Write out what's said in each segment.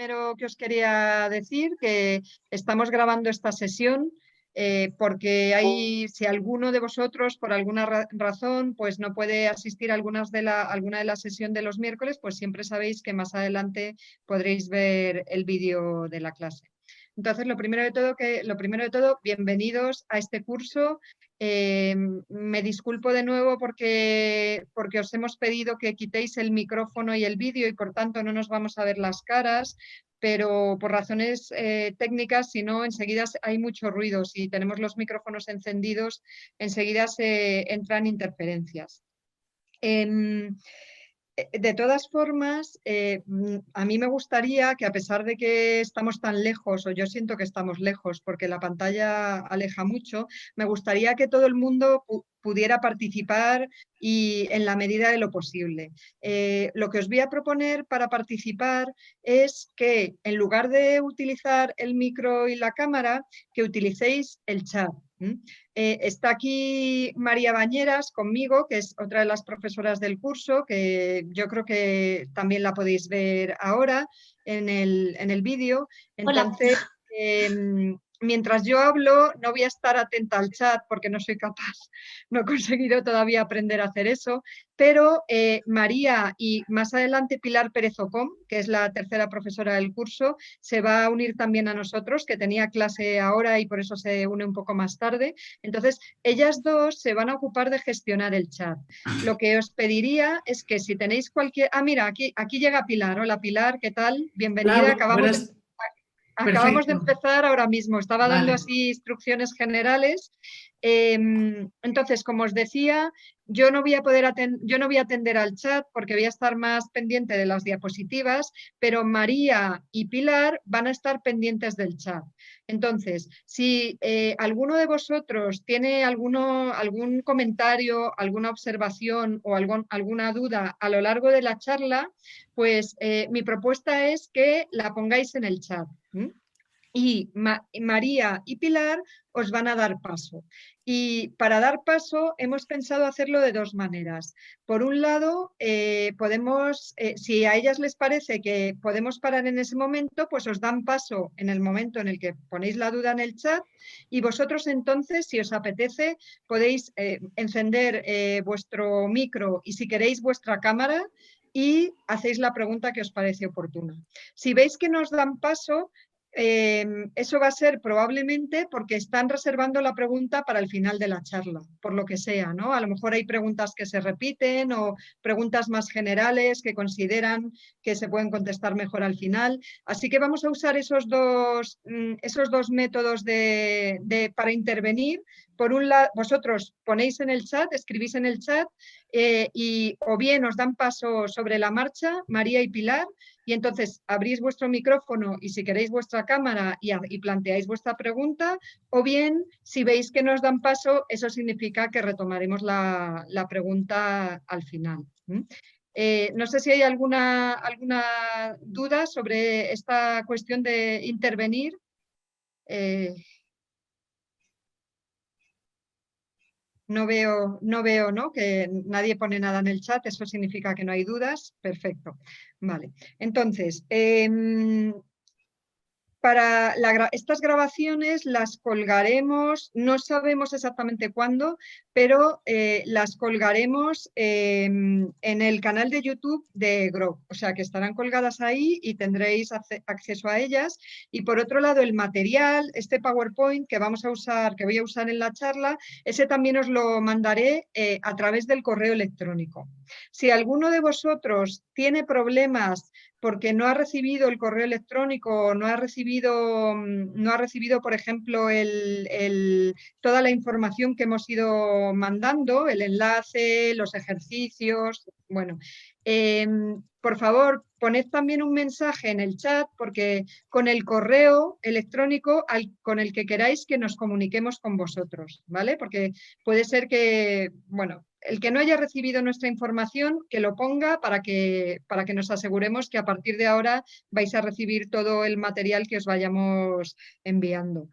primero que os quería decir, que estamos grabando esta sesión porque si alguno de vosotros por alguna razón pues no puede asistir a alguna de las sesiones de los miércoles, pues siempre sabéis que más adelante podréis ver el vídeo de la clase. Entonces, lo primero de todo, bienvenidos a este curso. Me disculpo de nuevo porque os hemos pedido que quitéis el micrófono y el vídeo y por tanto no nos vamos a ver las caras, pero por razones técnicas, si no, enseguida hay mucho ruido. Si tenemos los micrófonos encendidos, enseguida se entran interferencias. De todas formas, a mí me gustaría que a pesar de que estamos tan lejos, o yo siento que estamos lejos porque la pantalla aleja mucho, me gustaría que todo el mundo pudiera participar y en la medida de lo posible. Lo que os voy a proponer para participar es que en lugar de utilizar el micro y la cámara, que utilicéis el chat. Está aquí María Bañeras conmigo, que es otra de las profesoras del curso, que yo creo que también la podéis ver ahora en el vídeo. Entonces, mientras yo hablo, no voy a estar atenta al chat porque no soy capaz, no he conseguido todavía aprender a hacer eso, pero María y más adelante Pilar Pérez Ocón, que es la tercera profesora del curso, se va a unir también a nosotros, que tenía clase ahora y por eso se une un poco más tarde. Entonces, ellas dos se van a ocupar de gestionar el chat. Lo que os pediría es que si tenéis cualquier... Ah, mira, aquí llega Pilar. Hola Pilar, ¿qué tal? Bienvenida. Acabamos de empezar ahora mismo. Estaba dando así instrucciones generales. Entonces, como os decía, yo no voy a atender al chat porque voy a estar más pendiente de las diapositivas, pero María y Pilar van a estar pendientes del chat. Entonces, si alguno de vosotros tiene algún comentario, alguna observación o alguna duda a lo largo de la charla, pues mi propuesta es que la pongáis en el chat. Y María y Pilar os van a dar paso. Y para dar paso hemos pensado hacerlo de dos maneras. Por un lado, si a ellas les parece que podemos parar en ese momento, pues os dan paso en el momento en el que ponéis la duda en el chat y vosotros entonces, si os apetece, podéis encender vuestro micro y si queréis vuestra cámara y hacéis la pregunta que os parece oportuna. Si veis que nos dan paso, eso va a ser probablemente porque están reservando la pregunta para el final de la charla, por lo que sea, ¿no? A lo mejor hay preguntas que se repiten o preguntas más generales que consideran que se pueden contestar mejor al final. Así que vamos a usar esos dos métodos para intervenir. Por un lado, vosotros ponéis en el chat, escribís en el chat y o bien os dan paso sobre la marcha, María y Pilar, y entonces abrís vuestro micrófono y si queréis vuestra cámara y planteáis vuestra pregunta, o bien si veis que nos dan paso, eso significa que retomaremos la pregunta al final. No sé si hay alguna duda sobre esta cuestión de intervenir. No veo, ¿no? Que nadie pone nada en el chat, eso significa que no hay dudas. Perfecto. Vale. Entonces, estas grabaciones las colgaremos, no sabemos exactamente cuándo, pero las colgaremos en el canal de YouTube de Grow, o sea que estarán colgadas ahí y tendréis acceso a ellas. Y por otro lado, el material, este PowerPoint que voy a usar en la charla, ese también os lo mandaré a través del correo electrónico. Si alguno de vosotros tiene problemas porque no ha recibido el correo electrónico, no ha recibido, por ejemplo, toda la información que hemos ido mandando, el enlace, los ejercicios, bueno, por favor, poned también un mensaje en el chat porque con el correo electrónico con el que queráis que nos comuniquemos con vosotros, ¿vale? Porque puede ser que, bueno, el que no haya recibido nuestra información, que lo ponga para que nos aseguremos que a partir de ahora vais a recibir todo el material que os vayamos enviando.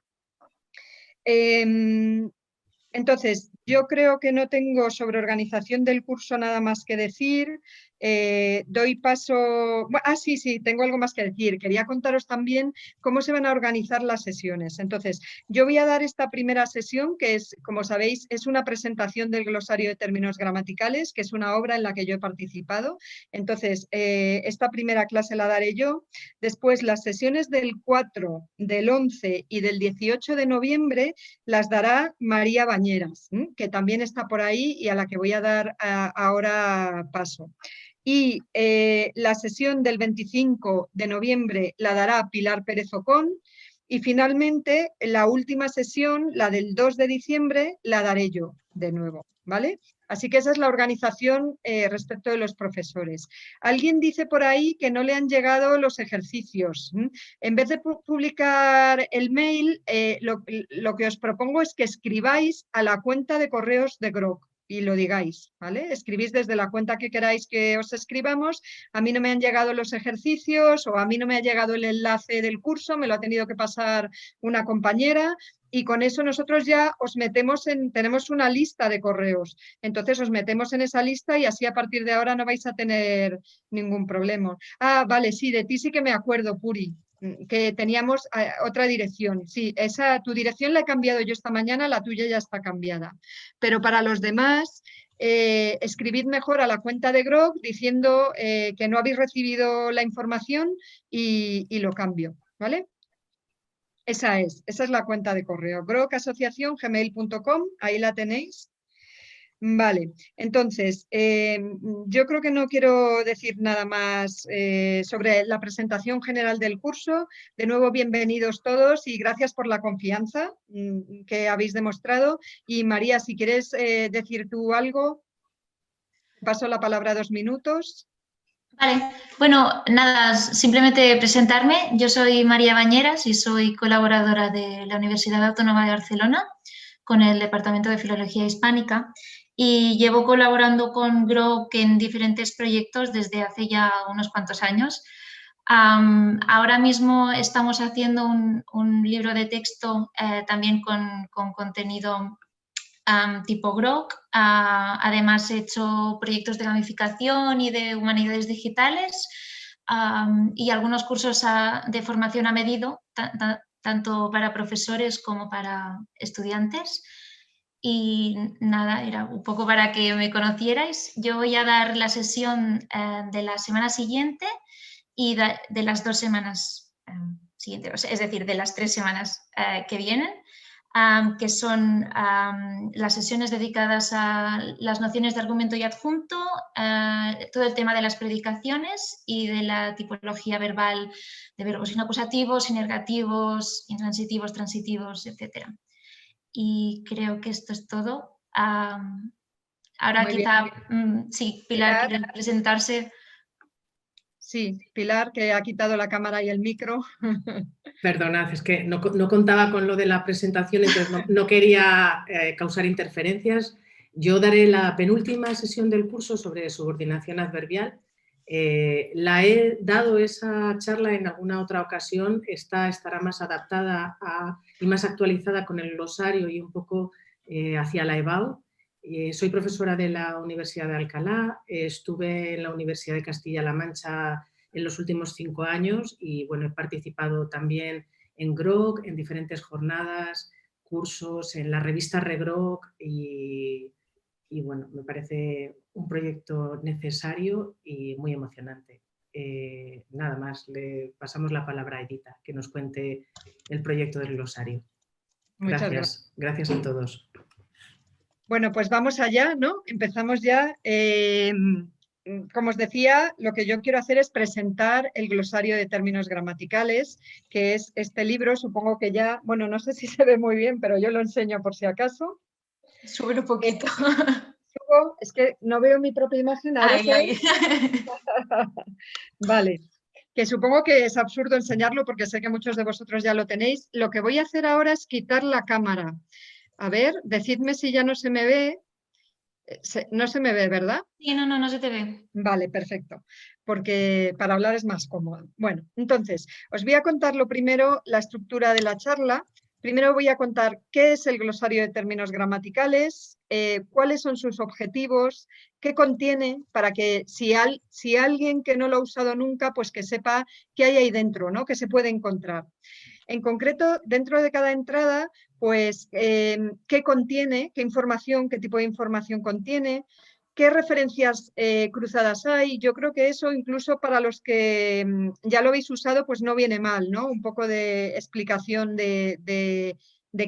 Entonces, yo creo que no tengo sobre organización del curso nada más que decir. doy paso... sí, tengo algo más que decir. Quería contaros también cómo se van a organizar las sesiones. Entonces, yo voy a dar esta primera sesión, que es, como sabéis, es una presentación del glosario de términos gramaticales, que es una obra en la que yo he participado. Entonces, esta primera clase la daré yo. Después, las sesiones del 4, del 11 y del 18 de noviembre las dará María Bañeras, que también está por ahí y a la que voy a dar ahora paso. Y la sesión del 25 de noviembre la dará Pilar Pérez Ocón. Y finalmente, la última sesión, la del 2 de diciembre, la daré yo de nuevo, ¿vale? Así que esa es la organización respecto de los profesores. Alguien dice por ahí que no le han llegado los ejercicios. En vez de publicar el mail, lo que os propongo es que escribáis a la cuenta de correos de Groc y lo digáis, ¿vale? Escribís desde la cuenta que queráis que os escribamos. A mí no me han llegado los ejercicios o a mí no me ha llegado el enlace del curso, me lo ha tenido que pasar una compañera. Y con eso nosotros ya os metemos tenemos una lista de correos. Entonces os metemos en esa lista y así a partir de ahora no vais a tener ningún problema. Ah, vale, sí, de ti sí que me acuerdo, Puri, que teníamos otra dirección. Sí, tu dirección la he cambiado yo esta mañana, la tuya ya está cambiada. Pero para los demás, escribid mejor a la cuenta de Groc diciendo que no habéis recibido la información y lo cambio, ¿vale? Esa es la cuenta de correo, grocasociacion@gmail.com, ahí la tenéis. Vale, entonces, yo creo que no quiero decir nada más sobre la presentación general del curso. De nuevo, bienvenidos todos y gracias por la confianza que habéis demostrado. Y María, si quieres decir tú algo, paso la palabra 2 minutos. Vale, bueno, nada, simplemente presentarme. Yo soy María Bañeras y soy colaboradora de la Universidad Autónoma de Barcelona con el Departamento de Filología Hispánica y llevo colaborando con Groc en diferentes proyectos desde hace ya unos cuantos años. Ahora mismo estamos haciendo un libro de texto también con contenido tipo Groc. Además he hecho proyectos de gamificación y de humanidades digitales y algunos cursos de formación a medida, tanto para profesores como para estudiantes. Y nada, era un poco para que me conocierais. Yo voy a dar la sesión de la semana siguiente y de las 2 semanas siguientes, es decir, de las 3 semanas que vienen. Que son las sesiones dedicadas a las nociones de argumento y adjunto, todo el tema de las predicaciones y de la tipología verbal de verbos inacusativos, inergativos, intransitivos, transitivos, etc. Y creo que esto es todo. Ahora Muy quizá, bien. sí, Pilar quiere presentarse. Sí, Pilar, que ha quitado la cámara y el micro. Perdonad, es que no contaba con lo de la presentación, entonces no quería causar interferencias. Yo daré la penúltima sesión del curso sobre subordinación adverbial. La he dado esa charla en alguna otra ocasión, estará más adaptada y más actualizada con el glosario y un poco hacia la EBAU. Soy profesora de la Universidad de Alcalá, estuve en la Universidad de Castilla-La Mancha en los últimos 5 años y bueno, he participado también en Groc, en diferentes jornadas, cursos, en la revista Regroc y bueno, me parece un proyecto necesario y muy emocionante. Nada más, le pasamos la palabra a Edita, que nos cuente el proyecto del glosario. Gracias. Gracias a todos. Bueno, pues vamos allá, ¿no? Empezamos ya. Como os decía, lo que yo quiero hacer es presentar el glosario de términos gramaticales, que es este libro. Supongo que ya, bueno, no sé si se ve muy bien, pero yo lo enseño por si acaso. Sube un poquito. Es que no veo mi propia imagen. Ahora ahí. Vale. Que supongo que es absurdo enseñarlo porque sé que muchos de vosotros ya lo tenéis. Lo que voy a hacer ahora es quitar la cámara. A ver, decidme si ya no se me ve. No se me ve, ¿verdad? Sí, no se te ve. Vale, perfecto, porque para hablar es más cómodo. Bueno, entonces, os voy a contar lo primero, la estructura de la charla. Primero voy a contar qué es el glosario de términos gramaticales, cuáles son sus objetivos, qué contiene, para que si alguien que no lo ha usado nunca, pues que sepa qué hay ahí dentro, ¿no? Qué se puede encontrar. En concreto, dentro de cada entrada, pues qué contiene, qué información, qué tipo de información contiene, qué referencias cruzadas hay. Yo creo que eso, incluso para los que ya lo habéis usado, pues no viene mal, ¿no? Un poco de explicación de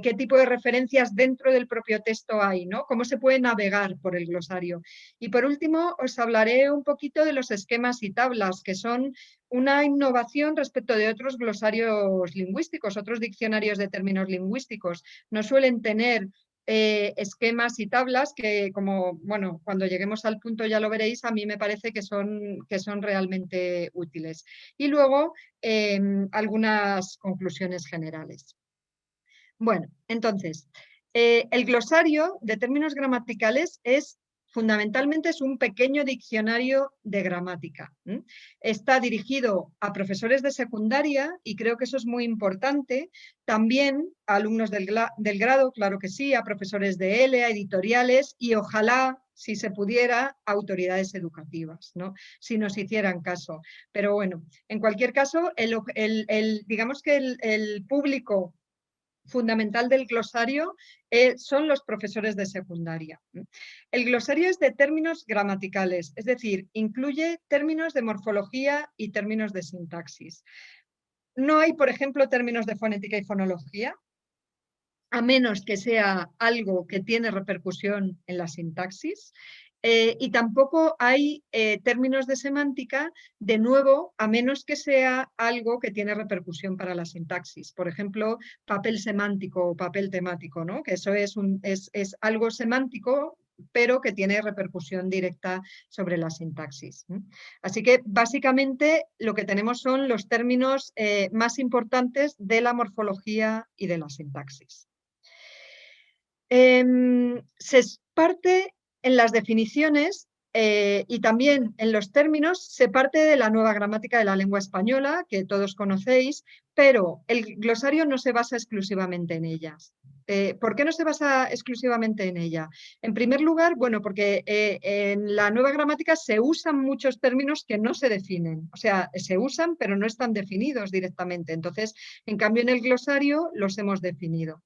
qué tipo de referencias dentro del propio texto hay, ¿no? Cómo se puede navegar por el glosario. Y por último, os hablaré un poquito de los esquemas y tablas, que son una innovación respecto de otros glosarios lingüísticos, otros diccionarios de términos lingüísticos. No suelen tener esquemas y tablas que, como, bueno, cuando lleguemos al punto ya lo veréis, a mí me parece que son realmente útiles. Y luego algunas conclusiones generales. Bueno, entonces, el glosario de términos gramaticales fundamentalmente es un pequeño diccionario de gramática. Está dirigido a profesores de secundaria y creo que eso es muy importante. También a alumnos del grado, claro que sí, a profesores de L, a editoriales y ojalá, si se pudiera, a autoridades educativas, ¿no? Si nos hicieran caso. Pero bueno, en cualquier caso, digamos que el público fundamental del glosario son los profesores de secundaria. El glosario es de términos gramaticales, es decir, incluye términos de morfología y términos de sintaxis. No hay, por ejemplo, términos de fonética y fonología, a menos que sea algo que tiene repercusión en la sintaxis. Y tampoco hay términos de semántica, de nuevo, a menos que sea algo que tiene repercusión para la sintaxis. Por ejemplo, papel semántico o papel temático, ¿no? Que eso es algo semántico, pero que tiene repercusión directa sobre la sintaxis. Así que, básicamente, lo que tenemos son los términos más importantes de la morfología y de la sintaxis. Se parte en las definiciones y también en los términos, se parte de la nueva gramática de la lengua española, que todos conocéis, pero el glosario no se basa exclusivamente en ellas. ¿Por qué no se basa exclusivamente en ella? En primer lugar, bueno, porque en la nueva gramática se usan muchos términos que no se definen, o sea, se usan pero no están definidos directamente. Entonces, en cambio, en el glosario los hemos definido.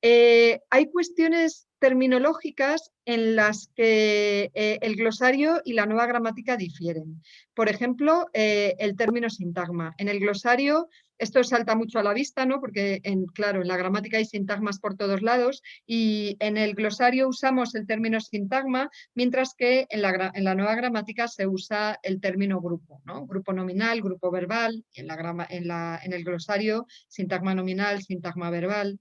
Hay cuestiones terminológicas en las que el glosario y la nueva gramática difieren. Por ejemplo, el término sintagma. En el glosario esto salta mucho a la vista, ¿no? Porque, claro, en la gramática hay sintagmas por todos lados y en el glosario usamos el término sintagma, mientras que en la nueva gramática se usa el término grupo, ¿no? Grupo nominal, grupo verbal, y en el glosario sintagma nominal, sintagma verbal.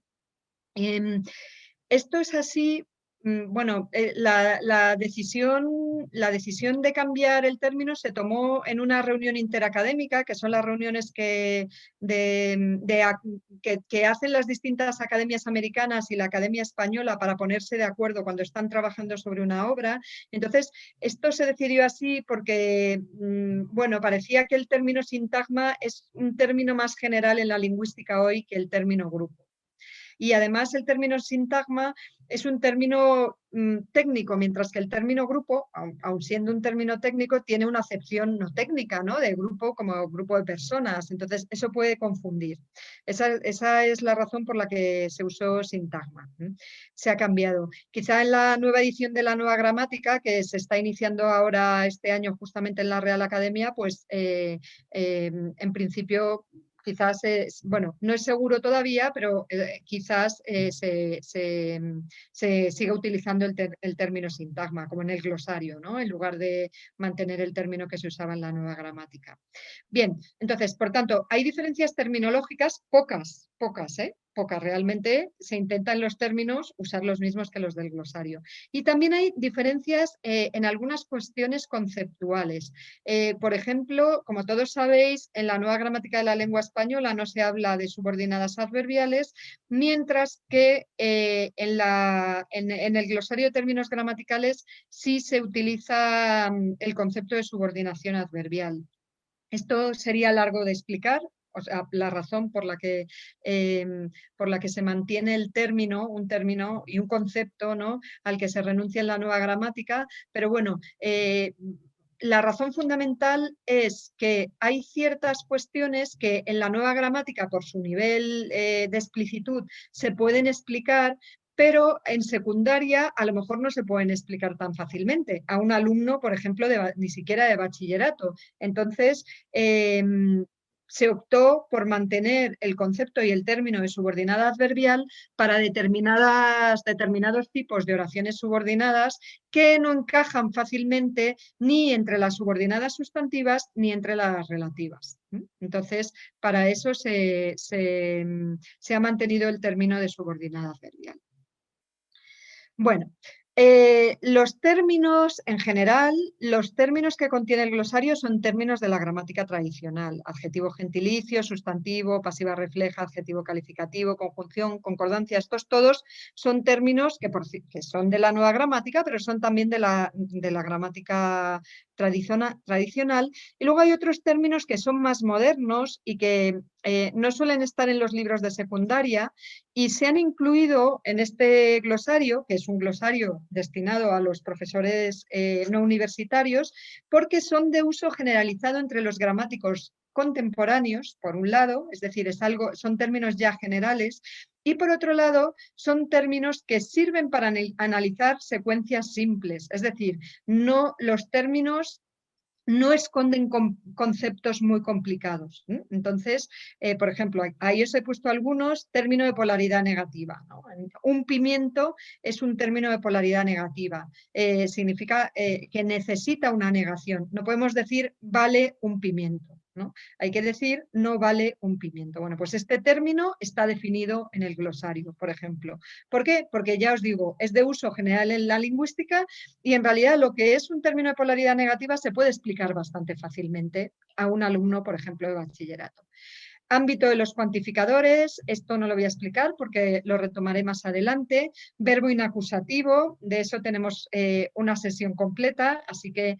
Esto es así, bueno, la decisión de cambiar el término se tomó en una reunión interacadémica, que son las reuniones que hacen las distintas academias americanas y la Academia Española para ponerse de acuerdo cuando están trabajando sobre una obra. Entonces, esto se decidió así porque, bueno, parecía que el término sintagma es un término más general en la lingüística hoy que el término grupo. Y además el término sintagma es un término técnico, mientras que el término grupo, aun siendo un término técnico, tiene una acepción no técnica, ¿no? De grupo como grupo de personas. Entonces, eso puede confundir. Esa es la razón por la que se usó sintagma. Se ha cambiado. Quizá en la nueva edición de la nueva gramática, que se está iniciando ahora este año justamente en la Real Academia, pues en principio quizás, bueno, no es seguro todavía, pero quizás se siga utilizando el término sintagma, como en el glosario, ¿no? En lugar de mantener el término que se usaba en la nueva gramática. Bien, entonces, por tanto, hay diferencias terminológicas, pocas, pocas. Realmente se intentan los términos usar los mismos que los del glosario. Y también hay diferencias en algunas cuestiones conceptuales. Por ejemplo, como todos sabéis, en la nueva gramática de la lengua española no se habla de subordinadas adverbiales, mientras que en el glosario de términos gramaticales sí se utiliza el concepto de subordinación adverbial. Esto sería largo de explicar, o sea, la razón por la que se mantiene el término, un término y un concepto, ¿no?, al que se renuncia en la nueva gramática, pero bueno, la razón fundamental es que hay ciertas cuestiones que en la nueva gramática, por su nivel de explicitud, se pueden explicar, pero en secundaria a lo mejor no se pueden explicar tan fácilmente a un alumno, por ejemplo, ni siquiera de bachillerato. Entonces, se optó por mantener el concepto y el término de subordinada adverbial para determinados tipos de oraciones subordinadas que no encajan fácilmente ni entre las subordinadas sustantivas ni entre las relativas. Entonces, para eso se ha mantenido el término de subordinada adverbial. Bueno, los términos en general, los términos que contiene el glosario son términos de la gramática tradicional: adjetivo gentilicio, sustantivo, pasiva refleja, adjetivo calificativo, conjunción, concordancia. Estos todos son términos que son de la nueva gramática, pero son también de la gramática tradicional. Y luego hay otros términos que son más modernos y que no suelen estar en los libros de secundaria y se han incluido en este glosario, que es un glosario destinado a los profesores no universitarios, porque son de uso generalizado entre los gramáticos contemporáneos, por un lado, es decir, son términos ya generales, y por otro lado, son términos que sirven para analizar secuencias simples, es decir, los términos no esconden conceptos muy complicados. Entonces, por ejemplo, ahí os he puesto algunos: término de polaridad negativa, ¿no? Un pimiento es un término de polaridad negativa, significa que necesita una negación. No podemos decir vale un pimiento, ¿no? Hay que decir no vale un pimiento. Bueno, pues este término está definido en el glosario, por ejemplo. ¿Por qué? Porque ya os digo, es de uso general en la lingüística y en realidad lo que es un término de polaridad negativa se puede explicar bastante fácilmente a un alumno, por ejemplo, de bachillerato. Ámbito de los cuantificadores, esto no lo voy a explicar porque lo retomaré más adelante. Verbo inacusativo, de eso tenemos una sesión completa, así que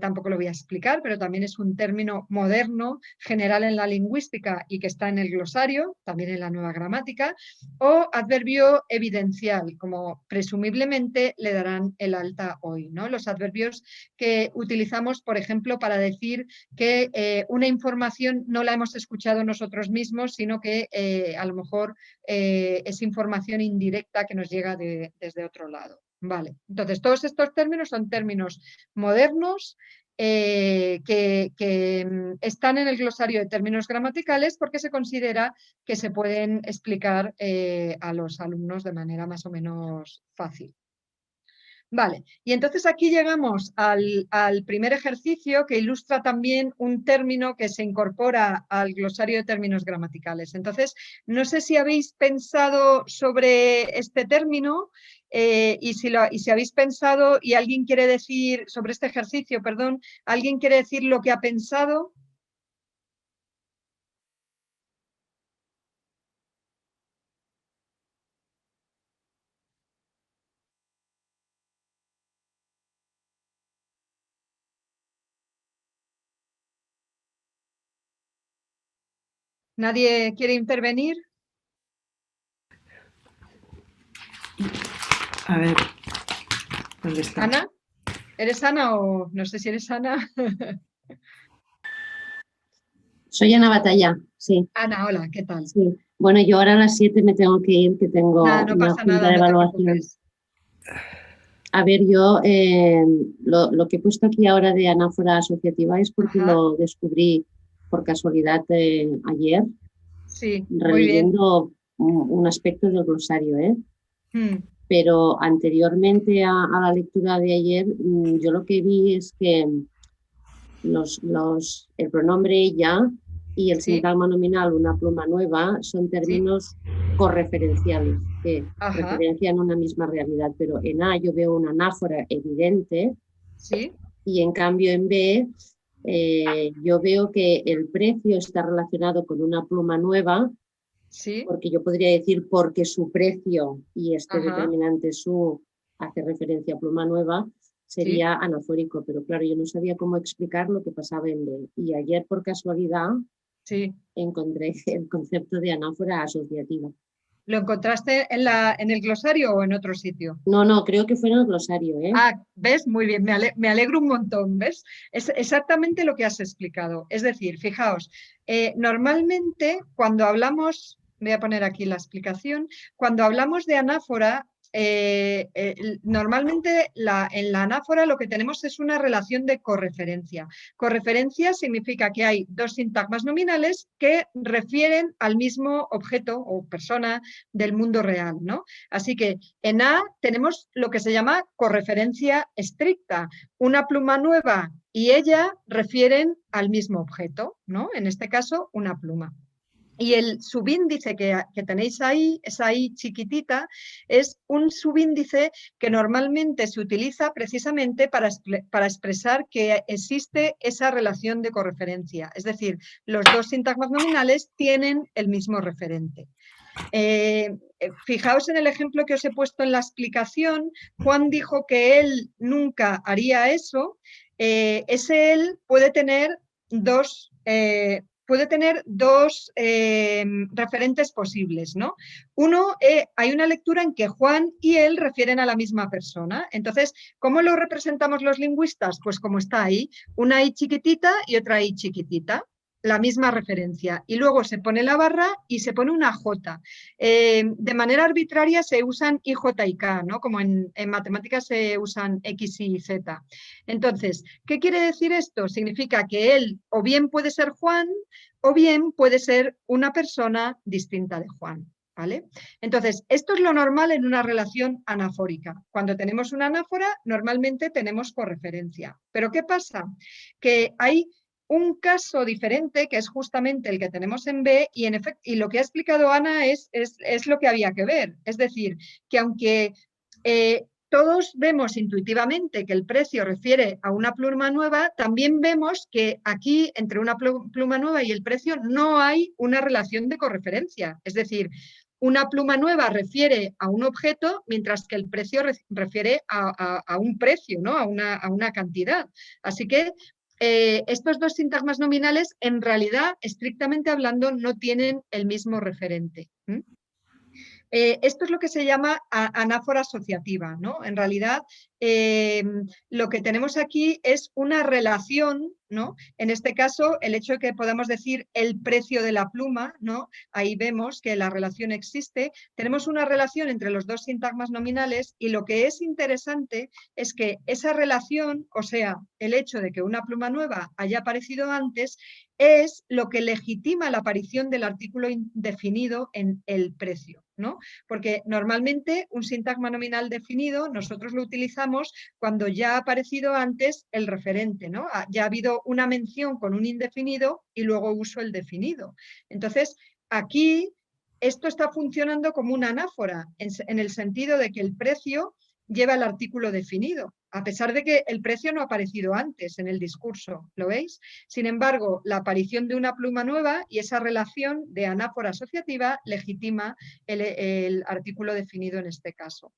tampoco lo voy a explicar, pero también es un término moderno, general en la lingüística y que está en el glosario, también en la nueva gramática. O adverbio evidencial, como presumiblemente le darán el alta hoy, ¿no? Los adverbios que utilizamos, por ejemplo, para decir que una información no la hemos escuchado nosotros mismos, sino que a lo mejor es información indirecta que nos llega desde otro lado. Vale. Entonces, todos estos términos son términos modernos que están en el glosario de términos gramaticales porque se considera que se pueden explicar a los alumnos de manera más o menos fácil. Vale, y entonces aquí llegamos al primer ejercicio, que ilustra también un término que se incorpora al glosario de términos gramaticales. Entonces, no sé si habéis pensado sobre este término y si habéis pensado y alguien quiere decir sobre este ejercicio, perdón, ¿alguien quiere decir lo que ha pensado? ¿Nadie quiere intervenir? A ver, ¿dónde está? ¿Ana? ¿Eres Ana o no sé si eres Ana? Soy Ana Batalla, sí. Ana, hola, ¿qué tal? Sí. Bueno, yo ahora a las 7 me tengo que ir, que tengo Nada, no una pasa junta nada, de no te evaluación. preocupes. A ver, yo lo que he puesto aquí ahora de anáfora asociativa es porque Ajá. lo descubrí por casualidad ayer, Sí, muy bien. releyendo un aspecto del glosario, ¿eh? Pero anteriormente a la lectura de ayer, yo lo que vi es que el pronombre ella y el Sí. sintagma nominal una pluma nueva son términos correferenciales que Ajá. referencian una misma realidad, pero en A yo veo una anáfora evidente, Sí. y en cambio en B yo veo que el precio está relacionado con una pluma nueva, Sí. porque yo podría decir porque su precio y este Ajá. determinante su hace referencia a pluma nueva, sería anafórico, pero claro, yo no sabía cómo explicar lo que pasaba en B. Y ayer por casualidad Sí. encontré el concepto de anáfora asociativa. ¿Lo encontraste en el glosario o en otro sitio? No, creo que fue en el glosario. Ah, ¿ves? Muy bien, me alegro un montón, ¿ves? Es exactamente lo que has explicado. Es decir, fijaos, normalmente cuando hablamos, voy a poner aquí la explicación, cuando hablamos de anáfora, normalmente en la anáfora lo que tenemos es una relación de correferencia. Correferencia significa que hay dos sintagmas nominales que refieren al mismo objeto o persona del mundo real, ¿no? Así que en A tenemos lo que se llama correferencia estricta. Una pluma nueva y ella refieren al mismo objeto, ¿no? En este caso, una pluma. Y el subíndice que tenéis ahí, esa I chiquitita, es un subíndice que normalmente se utiliza precisamente para expresar que existe esa relación de correferencia. Es decir, los dos sintagmas nominales tienen el mismo referente. Fijaos en el ejemplo que os he puesto en la explicación. Juan dijo que él nunca haría eso. Ese él puede tener dos referentes posibles, ¿no? Uno, hay una lectura en que Juan y él refieren a la misma persona. Entonces, ¿cómo lo representamos los lingüistas? Pues como está ahí, una I chiquitita y otra I chiquitita, la misma referencia. Y luego se pone la barra y se pone una J. De manera arbitraria se usan I, J y K, ¿no? Como en matemáticas se usan X y Z. Entonces, ¿qué quiere decir esto? Significa que él o bien puede ser Juan o bien puede ser una persona distinta de Juan. ¿Vale? Entonces, esto es lo normal en una relación anafórica. Cuando tenemos una anáfora, normalmente tenemos correferencia. ¿Pero qué pasa? Que hay un caso diferente, que es justamente el que tenemos en B, y, en efecto, y lo que ha explicado Ana es lo que había que ver. Es decir, que aunque todos vemos intuitivamente que el precio refiere a una pluma nueva, también vemos que aquí, entre una pluma nueva y el precio, no hay una relación de correferencia. Es decir, una pluma nueva refiere a un objeto, mientras que el precio refiere a un precio, ¿no? a una cantidad. Así que estos dos sintagmas nominales, en realidad, estrictamente hablando, no tienen el mismo referente. Esto es lo que se llama anáfora asociativa, ¿no? En realidad, lo que tenemos aquí es una relación, ¿no? En este caso, el hecho de que podamos decir el precio de la pluma, ¿no? Ahí vemos que la relación existe. Tenemos una relación entre los dos sintagmas nominales y lo que es interesante es que esa relación, o sea, el hecho de que una pluma nueva haya aparecido antes, es lo que legitima la aparición del artículo indefinido en el precio, ¿no? Porque normalmente un sintagma nominal definido nosotros lo utilizamos cuando ya ha aparecido antes el referente, ¿no? Ya ha habido una mención con un indefinido y luego uso el definido. Entonces, aquí esto está funcionando como una anáfora, en el sentido de que el precio lleva el artículo definido, a pesar de que el precio no ha aparecido antes en el discurso, ¿lo veis? Sin embargo, la aparición de una pluma nueva y esa relación de anáfora asociativa legitima el artículo definido en este caso.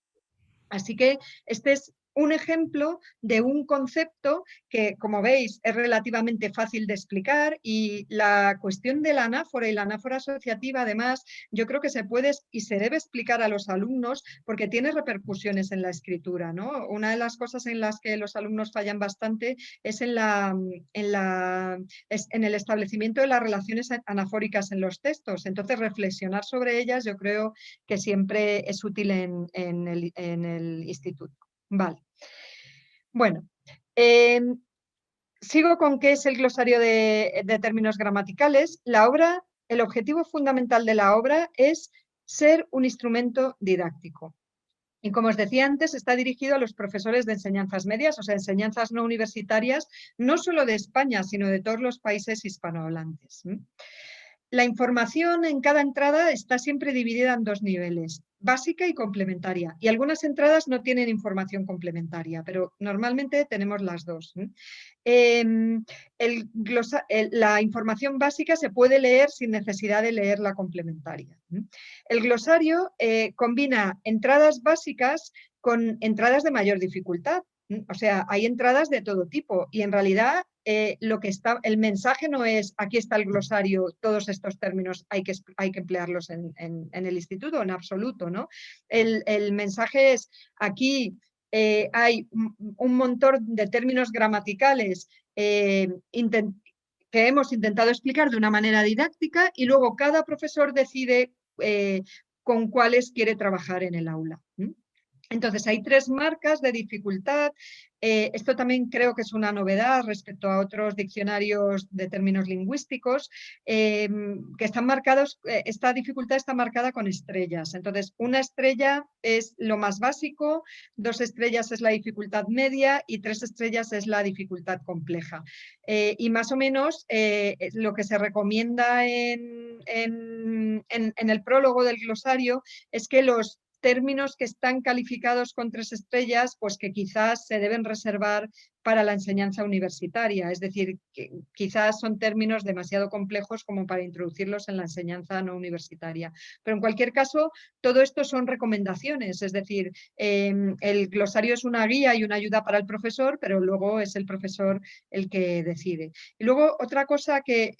Así que este es un ejemplo de un concepto que, como veis, es relativamente fácil de explicar, y la cuestión de la anáfora y la anáfora asociativa, además, yo creo que se puede y se debe explicar a los alumnos porque tiene repercusiones en la escritura, ¿no? Una de las cosas en las que los alumnos fallan bastante es en el establecimiento de las relaciones anafóricas en los textos. Entonces, reflexionar sobre ellas yo creo que siempre es útil en el instituto. Vale. Bueno, sigo con qué es el glosario de términos gramaticales. La obra, el objetivo fundamental de la obra es ser un instrumento didáctico. Y como os decía antes, está dirigido a los profesores de enseñanzas medias, o sea, enseñanzas no universitarias, no solo de España, sino de todos los países hispanohablantes. La información en cada entrada está siempre dividida en dos niveles, básica y complementaria. Y algunas entradas no tienen información complementaria, pero normalmente tenemos las dos. La información básica se puede leer sin necesidad de leer la complementaria. El glosario combina entradas básicas con entradas de mayor dificultad. O sea, hay entradas de todo tipo y en realidad el mensaje no es aquí está el glosario, todos estos términos hay que emplearlos en el instituto, en absoluto, ¿no? El mensaje es aquí hay un montón de términos gramaticales que hemos intentado explicar de una manera didáctica y luego cada profesor decide con cuáles quiere trabajar en el aula. Entonces, hay 3 marcas de dificultad. Esto también creo que es una novedad respecto a otros diccionarios de términos lingüísticos, que están marcados, esta dificultad está marcada con estrellas. Entonces, 1 estrella es lo más básico, 2 estrellas es la dificultad media y 3 estrellas es la dificultad compleja. Y más o menos lo que se recomienda en el prólogo del glosario es que los términos que están calificados con 3 estrellas, pues que quizás se deben reservar para la enseñanza universitaria, es decir, que quizás son términos demasiado complejos como para introducirlos en la enseñanza no universitaria. Pero en cualquier caso, todo esto son recomendaciones, es decir, el glosario es una guía y una ayuda para el profesor, pero luego es el profesor el que decide. Y luego otra cosa que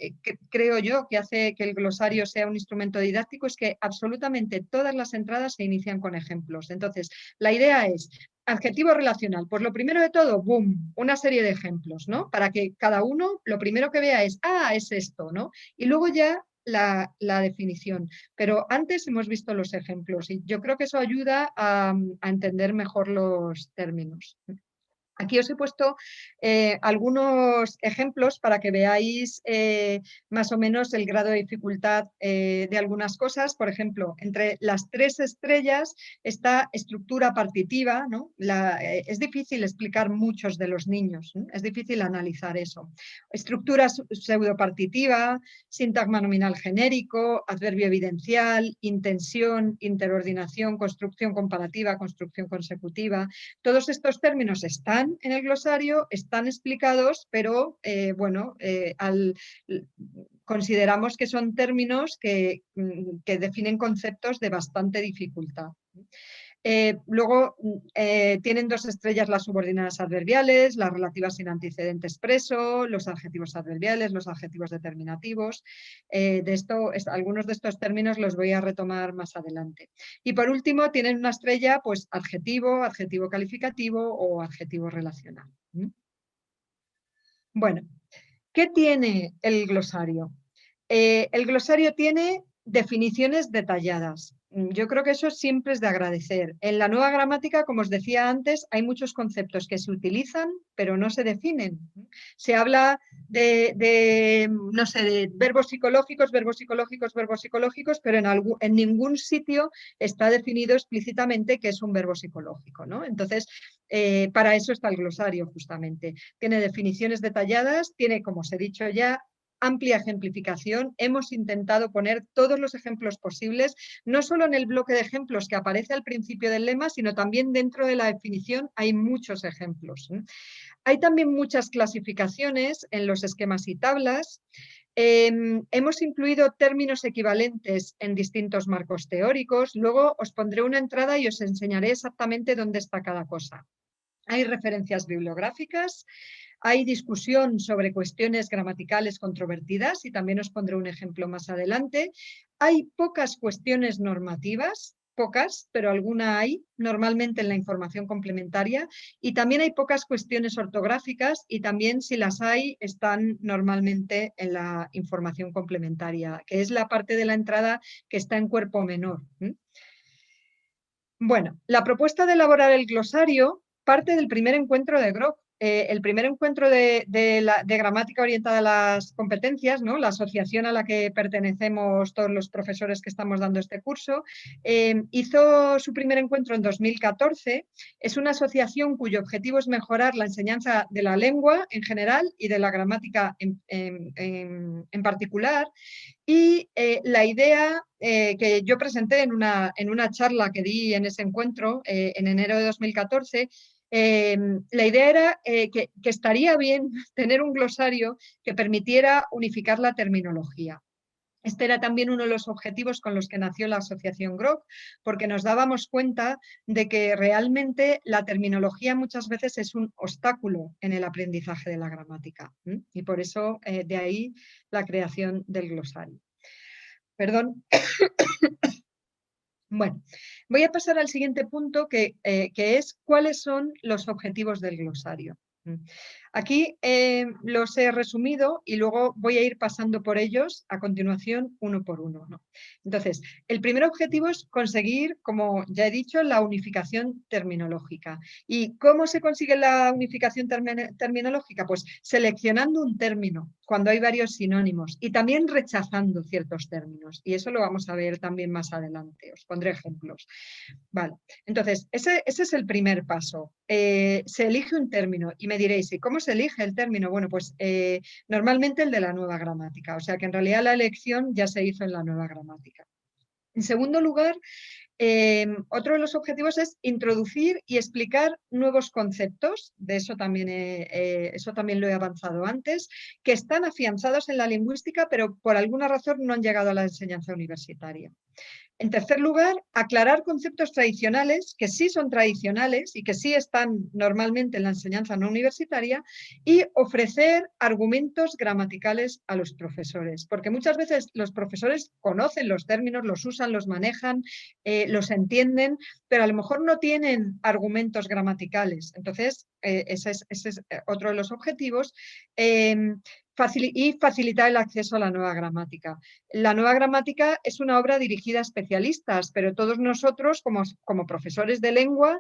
creo yo que hace que el glosario sea un instrumento didáctico es que absolutamente todas las entradas se inician con ejemplos. Entonces, la idea es adjetivo relacional. Pues lo primero de todo, boom, una serie de ejemplos, ¿no? Para que cada uno lo primero que vea es, es esto, ¿no? Y luego ya la definición. Pero antes hemos visto los ejemplos y yo creo que eso ayuda a entender mejor los términos. Aquí os he puesto algunos ejemplos para que veáis más o menos el grado de dificultad de algunas cosas. Por ejemplo, entre las 3 estrellas está estructura partitiva, ¿no? Es difícil explicar muchos de los niños, ¿no? Es difícil analizar eso. Estructura pseudopartitiva, sintagma nominal genérico, adverbio evidencial, intensión, interordinación, construcción comparativa, construcción consecutiva. Todos estos términos están en el glosario, están explicados, pero consideramos que son términos que definen conceptos de bastante dificultad. Luego tienen 2 estrellas las subordinadas adverbiales, las relativas sin antecedente expreso, los adjetivos adverbiales, los adjetivos determinativos. Algunos de estos términos los voy a retomar más adelante. Y por último tienen una estrella, pues adjetivo, adjetivo calificativo o adjetivo relacional. Bueno, ¿qué tiene el glosario? El glosario tiene definiciones detalladas. Yo creo que eso siempre es de agradecer. En la nueva gramática, como os decía antes, hay muchos conceptos que se utilizan, pero no se definen. Se habla de verbos psicológicos, pero en ningún sitio está definido explícitamente qué es un verbo psicológico, ¿no? Entonces, para eso está el glosario, justamente. Tiene definiciones detalladas, tiene, como os he dicho ya, amplia ejemplificación. Hemos intentado poner todos los ejemplos posibles, no solo en el bloque de ejemplos que aparece al principio del lema, sino también dentro de la definición hay muchos ejemplos. Hay también muchas clasificaciones en los esquemas y tablas. Hemos incluido términos equivalentes en distintos marcos teóricos. Luego os pondré una entrada y os enseñaré exactamente dónde está cada cosa. Hay referencias bibliográficas. Hay discusión sobre cuestiones gramaticales controvertidas y también os pondré un ejemplo más adelante. Hay pocas cuestiones normativas, pocas, pero alguna hay, normalmente en la información complementaria, y también hay pocas cuestiones ortográficas y también, si las hay, están normalmente en la información complementaria, que es la parte de la entrada que está en cuerpo menor. Bueno, la propuesta de elaborar el glosario parte del primer encuentro de Grock. El primer encuentro de gramática orientada a las competencias, ¿no? La asociación a la que pertenecemos todos los profesores que estamos dando este curso, hizo su primer encuentro en 2014. Es una asociación cuyo objetivo es mejorar la enseñanza de la lengua en general y de la gramática en particular. Y la idea que yo presenté en una charla que di en ese encuentro en enero de 2014, la idea era que estaría bien tener un glosario que permitiera unificar la terminología. Este era también uno de los objetivos con los que nació la Asociación Groc, porque nos dábamos cuenta de que realmente la terminología muchas veces es un obstáculo en el aprendizaje de la gramática. Y por eso, de ahí la creación del glosario. Perdón. Bueno, voy a pasar al siguiente punto que es cuáles son los objetivos del glosario. Aquí los he resumido y luego voy a ir pasando por ellos a continuación uno por uno, ¿no? Entonces, el primer objetivo es conseguir, como ya he dicho, la unificación terminológica. ¿Y cómo se consigue la unificación terminológica? Pues seleccionando un término cuando hay varios sinónimos y también rechazando ciertos términos. Y eso lo vamos a ver también más adelante. Os pondré ejemplos. Vale, entonces, ese es el primer paso. Se elige un término y me diréis, ¿y cómo se elige el término? Bueno, pues normalmente el de la nueva gramática, o sea que en realidad la elección ya se hizo en la nueva gramática. En segundo lugar, otro de los objetivos es introducir y explicar nuevos conceptos, de eso también lo he avanzado antes, que están afianzados en la lingüística, pero por alguna razón no han llegado a la enseñanza universitaria. En tercer lugar, aclarar conceptos tradicionales, que sí son tradicionales y que sí están normalmente en la enseñanza no universitaria, y ofrecer argumentos gramaticales a los profesores, porque muchas veces los profesores conocen los términos, los usan, los manejan, los entienden, pero a lo mejor no tienen argumentos gramaticales. Entonces, ese es otro de los objetivos. Y facilitar el acceso a la nueva gramática. La nueva gramática es una obra dirigida a especialistas, pero todos nosotros, como profesores de lengua,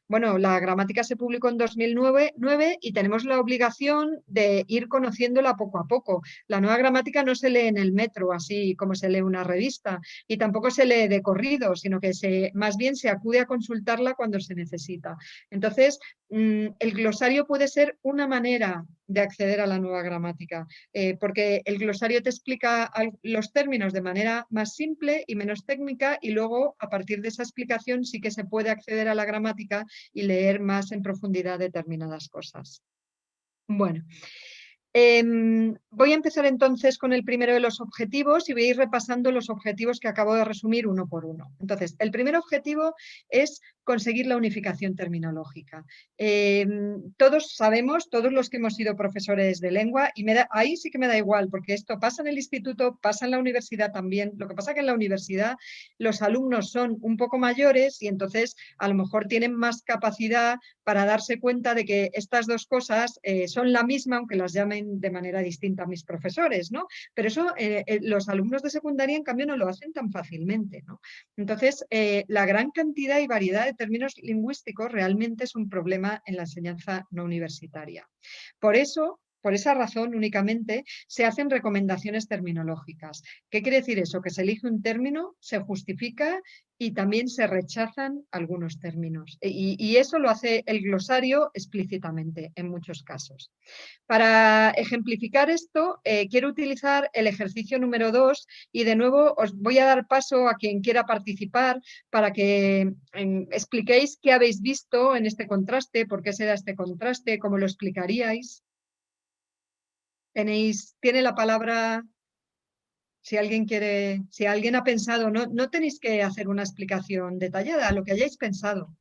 bueno, la gramática se publicó en 2009 y tenemos la obligación de ir conociéndola poco a poco. La nueva gramática no se lee en el metro, así como se lee una revista, y tampoco se lee de corrido, sino que más bien se acude a consultarla cuando se necesita. Entonces, el glosario puede ser una manera de acceder a la nueva gramática, porque el glosario te explica los términos de manera más simple y menos técnica, y luego a partir de esa explicación sí que se puede acceder a la gramática y leer más en profundidad determinadas cosas. Bueno, voy a empezar entonces con el primero de los objetivos y voy a ir repasando los objetivos que acabo de resumir uno por uno. Entonces, el primer objetivo es conseguir la unificación terminológica. Todos sabemos, todos los que hemos sido profesores de lengua, y ahí sí que me da igual, porque esto pasa en el instituto, pasa en la universidad también. Lo que pasa es que en la universidad los alumnos son un poco mayores y entonces a lo mejor tienen más capacidad para darse cuenta de que estas dos cosas son la misma, aunque las llamen de manera distinta a mis profesores, ¿no? Pero eso los alumnos de secundaria, en cambio, no lo hacen tan fácilmente, ¿no? Entonces, la gran cantidad y variedad de términos lingüísticos realmente es un problema en la enseñanza no universitaria. Por esa razón únicamente se hacen recomendaciones terminológicas. ¿Qué quiere decir eso? Que se elige un término, se justifica y también se rechazan algunos términos. Y eso lo hace el glosario explícitamente en muchos casos. Para ejemplificar esto, quiero utilizar el ejercicio número 2 y de nuevo os voy a dar paso a quien quiera participar para que expliquéis qué habéis visto en este contraste, por qué se da este contraste, cómo lo explicaríais. Tiene la palabra, si alguien ha pensado, no tenéis que hacer una explicación detallada, lo que hayáis pensado.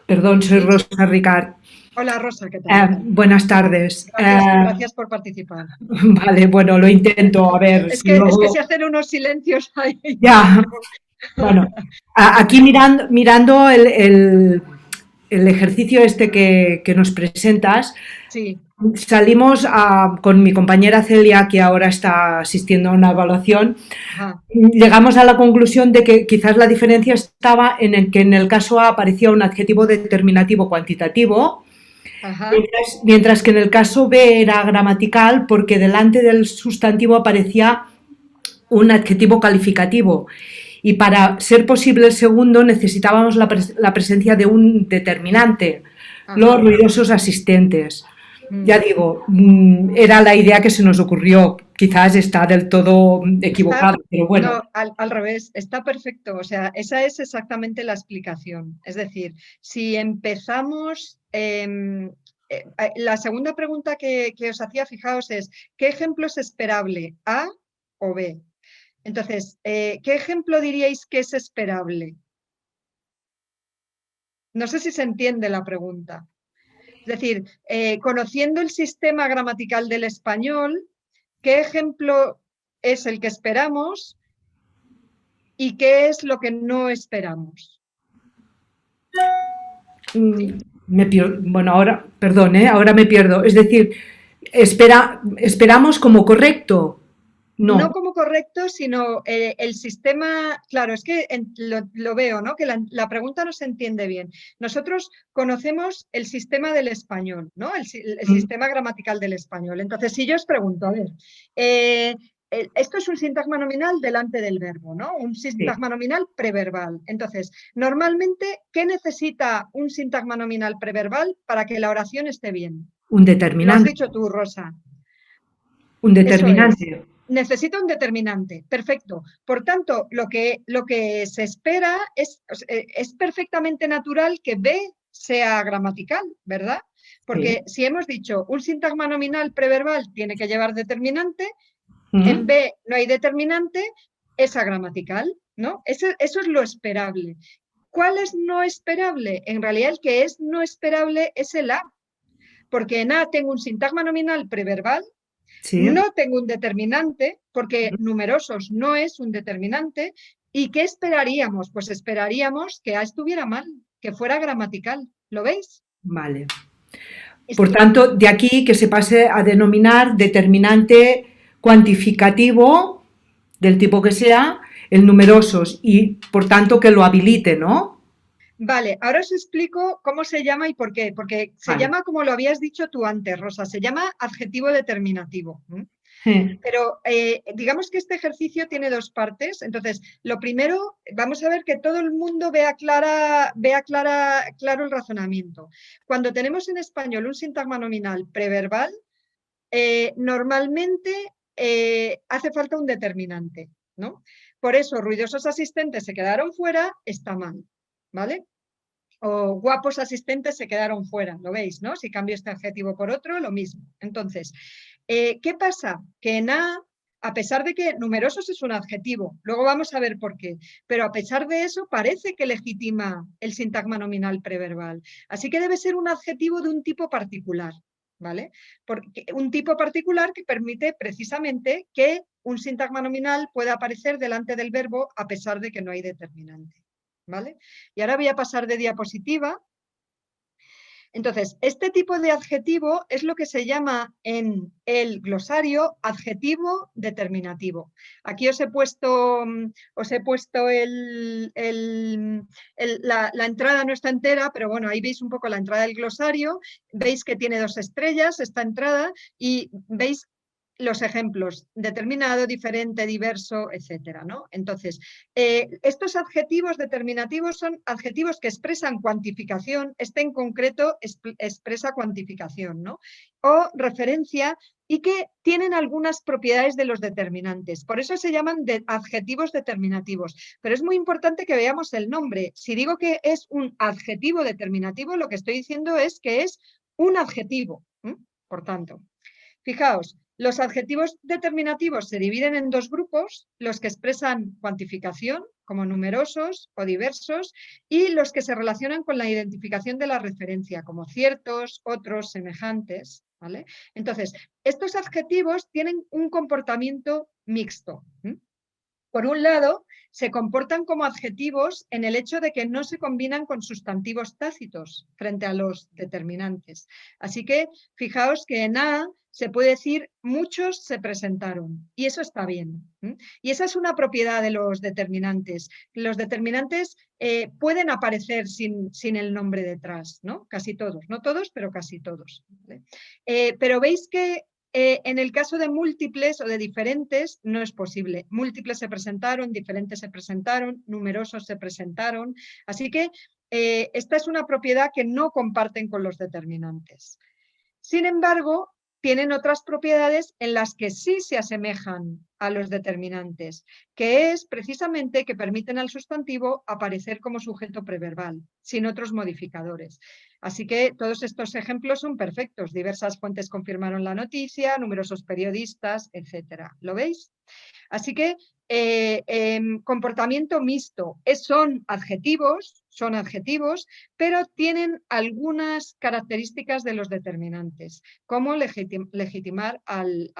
Perdón, soy Rosa Ricard. Hola Rosa, ¿qué tal? Buenas tardes. Gracias por participar. Vale, bueno, lo intento, a ver. Es que se hacen unos silencios ahí. Ya, bueno, aquí mirando el ejercicio este que nos presentas, sí. Salimos con mi compañera Celia, que ahora está asistiendo a una evaluación. Ajá. Llegamos a la conclusión de que quizás la diferencia estaba en que en el caso A aparecía un adjetivo determinativo cuantitativo, mientras que en el caso B era gramatical porque delante del sustantivo aparecía un adjetivo calificativo. Y para ser posible el segundo necesitábamos la presencia de un determinante, los ruidosos asistentes. Ya digo, era la idea que se nos ocurrió, quizás está del todo equivocada, pero bueno. No, al revés, está perfecto, o sea, esa es exactamente la explicación. Es decir, si empezamos la segunda pregunta que os hacía, fijaos, es ¿qué ejemplo es esperable? ¿A o B? Entonces, ¿qué ejemplo diríais que es esperable? No sé si se entiende la pregunta. Es decir, conociendo el sistema gramatical del español, ¿qué ejemplo es el que esperamos y qué es lo que no esperamos? Bueno, ahora, perdón, ahora me pierdo. Es decir, esperamos como correcto. No como correcto, sino el sistema, claro, es que lo veo, ¿no? Que la pregunta no se entiende bien. Nosotros conocemos el sistema del español, ¿no? El sistema gramatical del español. Entonces, si yo os pregunto, a ver, esto es un sintagma nominal delante del verbo, ¿no? Un sintagma nominal preverbal. Entonces, normalmente, ¿qué necesita un sintagma nominal preverbal para que la oración esté bien? Un determinante. Lo has dicho tú, Rosa. Un determinante. Necesita un determinante, perfecto. Por tanto, lo que se espera es perfectamente natural que B sea gramatical, ¿verdad? Porque si hemos dicho un sintagma nominal preverbal tiene que llevar determinante, en B no hay determinante, es agramatical, ¿no? Eso es lo esperable. ¿Cuál es no esperable? En realidad el que es no esperable es el A, porque en A tengo un sintagma nominal preverbal. Sí. No tengo un determinante, porque numerosos no es un determinante. ¿Y qué esperaríamos? Pues esperaríamos que A estuviera mal, que fuera gramatical. ¿Lo veis? Vale. Por tanto, de aquí que se pase a denominar determinante cuantificativo, del tipo que sea, el numerosos, y por tanto que lo habilite, ¿no? Vale, ahora os explico cómo se llama y por qué. Porque se llama, como lo habías dicho tú antes, Rosa, se llama adjetivo determinativo. Pero digamos que este ejercicio tiene dos partes. Entonces, lo primero, vamos a ver que todo el mundo vea claro el razonamiento. Cuando tenemos en español un sintagma nominal preverbal, normalmente hace falta un determinante, ¿no? Por eso, ruidosos asistentes se quedaron fuera, está mal, ¿vale? O guapos asistentes se quedaron fuera, ¿lo veis, no? Si cambio este adjetivo por otro, lo mismo. Entonces, ¿qué pasa? Que en a pesar de que numerosos es un adjetivo, luego vamos a ver por qué, pero a pesar de eso parece que legitima el sintagma nominal preverbal. Así que debe ser un adjetivo de un tipo particular, ¿vale? Porque un tipo particular que permite precisamente que un sintagma nominal pueda aparecer delante del verbo a pesar de que no hay determinante. ¿Vale? Y ahora voy a pasar de diapositiva. Entonces, este tipo de adjetivo es lo que se llama en el glosario adjetivo determinativo. Aquí os he puesto la entrada no está entera, pero bueno, ahí veis un poco la entrada del glosario. Veis que tiene 2 estrellas esta entrada y veis los ejemplos, determinado, diferente, diverso, etcétera, ¿no? Entonces, estos adjetivos determinativos son adjetivos que expresan cuantificación, este en concreto expresa cuantificación, ¿no? O referencia y que tienen algunas propiedades de los determinantes. Por eso se llaman adjetivos determinativos. Pero es muy importante que veamos el nombre. Si digo que es un adjetivo determinativo, lo que estoy diciendo es que es un adjetivo. Por tanto, fijaos, los adjetivos determinativos se dividen en 2 grupos, los que expresan cuantificación, como numerosos o diversos, y los que se relacionan con la identificación de la referencia, como ciertos, otros, semejantes, ¿vale? Entonces, estos adjetivos tienen un comportamiento mixto. Por un lado, se comportan como adjetivos en el hecho de que no se combinan con sustantivos tácitos frente a los determinantes. Así que fijaos que en A se puede decir muchos se presentaron y eso está bien. Y esa es una propiedad de los determinantes. Los determinantes pueden aparecer sin el nombre detrás, ¿no? Casi todos, no todos, pero casi todos. ¿Vale? Pero veis que en el caso de múltiples o de diferentes no es posible. Múltiples se presentaron, diferentes se presentaron, numerosos se presentaron. Así que esta es una propiedad que no comparten con los determinantes. Sin embargo, tienen otras propiedades en las que sí se asemejan a los determinantes, que es precisamente que permiten al sustantivo aparecer como sujeto preverbal, sin otros modificadores. Así que todos estos ejemplos son perfectos. Diversas fuentes confirmaron la noticia, numerosos periodistas, etc. ¿Lo veis? Así que comportamiento mixto son adjetivos, pero tienen algunas características de los determinantes, como legitimar al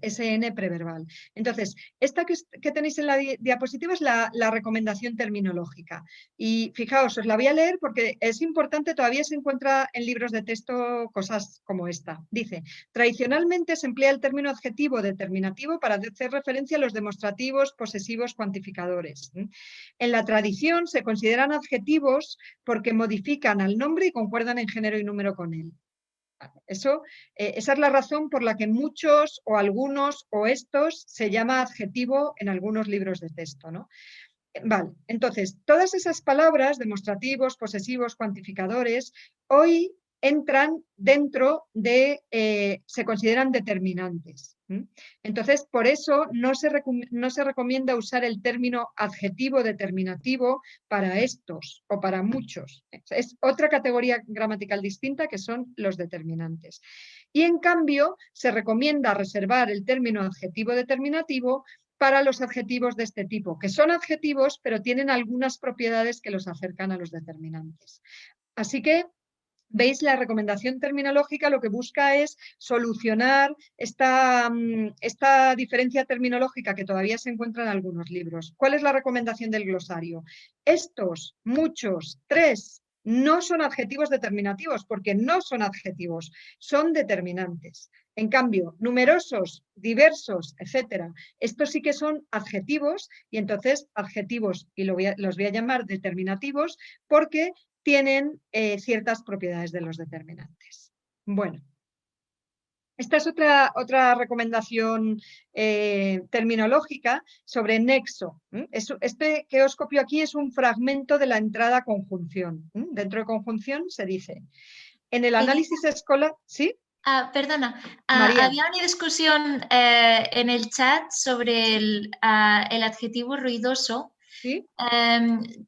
SN preverbal. Entonces, esta que tenéis en la diapositiva es la recomendación terminológica. Y fijaos, os la voy a leer porque es importante, todavía se encuentra en libros de texto cosas como esta. Dice, tradicionalmente se emplea el término adjetivo determinativo para hacer referencia a los demostrativos, posesivos, cuantificadores. En la tradición se consideran adjetivos porque modifican al nombre y concuerdan en género y número con él. Esa es la razón por la que muchos o algunos o estos se llama adjetivo en algunos libros de texto, ¿no? Vale, entonces, todas esas palabras, demostrativos, posesivos, cuantificadores, hoy entran dentro de, se consideran determinantes. Entonces, por eso no se recomienda usar el término adjetivo determinativo para estos o para muchos. Es otra categoría gramatical distinta que son los determinantes. Y en cambio, se recomienda reservar el término adjetivo determinativo para los adjetivos de este tipo, que son adjetivos, pero tienen algunas propiedades que los acercan a los determinantes. Así que, ¿veis? La recomendación terminológica lo que busca es solucionar esta diferencia terminológica que todavía se encuentra en algunos libros. ¿Cuál es la recomendación del glosario? Estos, muchos, tres, no son adjetivos determinativos, porque no son adjetivos, son determinantes. En cambio, numerosos, diversos, etcétera, estos sí que son adjetivos, y entonces adjetivos, y los voy a llamar determinativos, porque tienen ciertas propiedades de los determinantes. Bueno, esta es otra recomendación terminológica sobre nexo. Este que os copio aquí es un fragmento de la entrada conjunción. Dentro de conjunción se dice, en el análisis escolar... ¿Sí? Perdona, había una discusión en el chat sobre el adjetivo ruidoso. ¿Sí?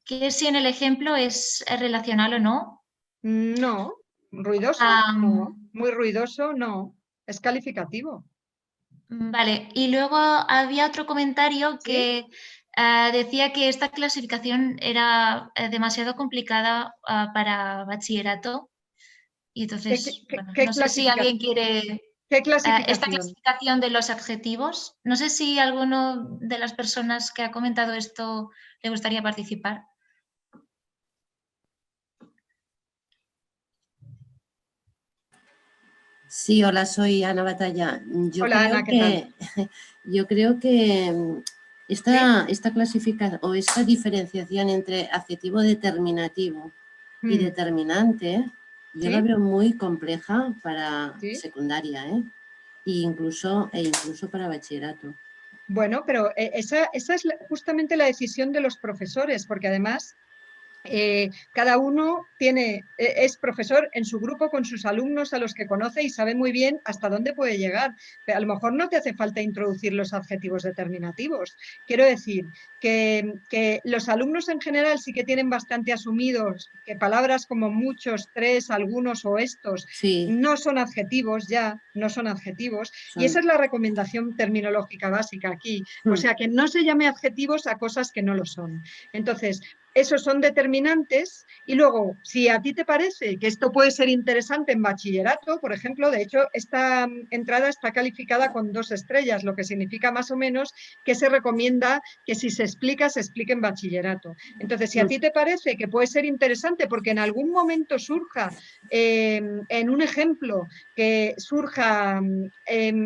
Que si en el ejemplo es relacional o no. No, ruidoso, no. Muy ruidoso, no. Es calificativo. Vale, y luego había otro comentario que decía que esta clasificación era demasiado complicada para bachillerato. Y entonces, no sé si alguien quiere... ¿Qué clasificación? Esta clasificación de los adjetivos. No sé si alguno de las personas que ha comentado esto le gustaría participar. Sí, hola, soy Ana Batalla. Hola, Ana, ¿qué tal? Yo creo que esta clasificación o esta diferenciación entre adjetivo determinativo y determinante, yo la veo muy compleja para secundaria, e incluso para bachillerato. Bueno, pero esa es justamente la decisión de los profesores, porque además cada uno es profesor en su grupo con sus alumnos a los que conoce y sabe muy bien hasta dónde puede llegar. Pero a lo mejor no te hace falta introducir los adjetivos determinativos. Quiero decir que los alumnos en general sí que tienen bastante asumidos que palabras como muchos, tres, algunos o estos no son adjetivos ya, no son adjetivos. Y esa es la recomendación terminológica básica aquí. O sea, que no se llame adjetivos a cosas que no lo son. Entonces, esos son determinantes y luego, si a ti te parece que esto puede ser interesante en bachillerato, por ejemplo, de hecho, esta entrada está calificada con 2 estrellas, lo que significa más o menos que se recomienda que si se explique en bachillerato. Entonces, si a ti te parece que puede ser interesante porque en algún momento surja, en un ejemplo, que surja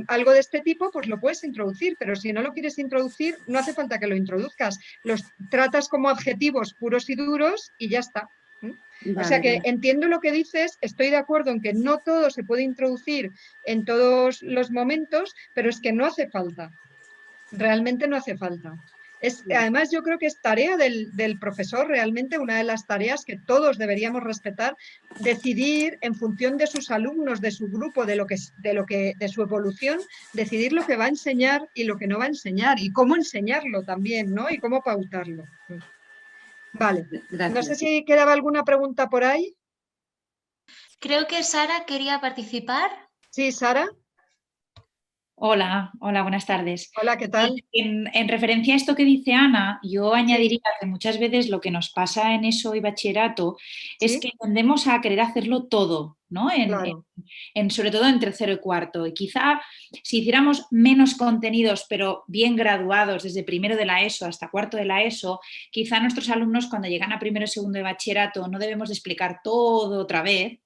algo de este tipo, pues lo puedes introducir, pero si no lo quieres introducir, no hace falta que lo introduzcas. Los tratas como adjetivos puros y duros y ya está. Vale, o sea que entiendo lo que dices, estoy de acuerdo en que no todo se puede introducir en todos los momentos, pero es que no hace falta. Realmente no hace falta. Además, yo creo que es tarea del profesor, realmente una de las tareas que todos deberíamos respetar, decidir en función de sus alumnos, de su grupo, de su evolución, decidir lo que va a enseñar y lo que no va a enseñar, y cómo enseñarlo también, ¿no? Y cómo pautarlo. Vale. Gracias. No sé si quedaba alguna pregunta por ahí. Creo que Sara quería participar. Sí, Sara. Hola, buenas tardes. Hola, ¿qué tal? En referencia a esto que dice Ana, yo añadiría que muchas veces lo que nos pasa en ESO y bachillerato es que tendemos a querer hacerlo todo, ¿no? Claro. Sobre todo en tercero y cuarto. Y quizá si hiciéramos menos contenidos, pero bien graduados desde primero de la ESO hasta cuarto de la ESO, quizá nuestros alumnos cuando llegan a primero y segundo de bachillerato no debemos de explicar todo otra vez,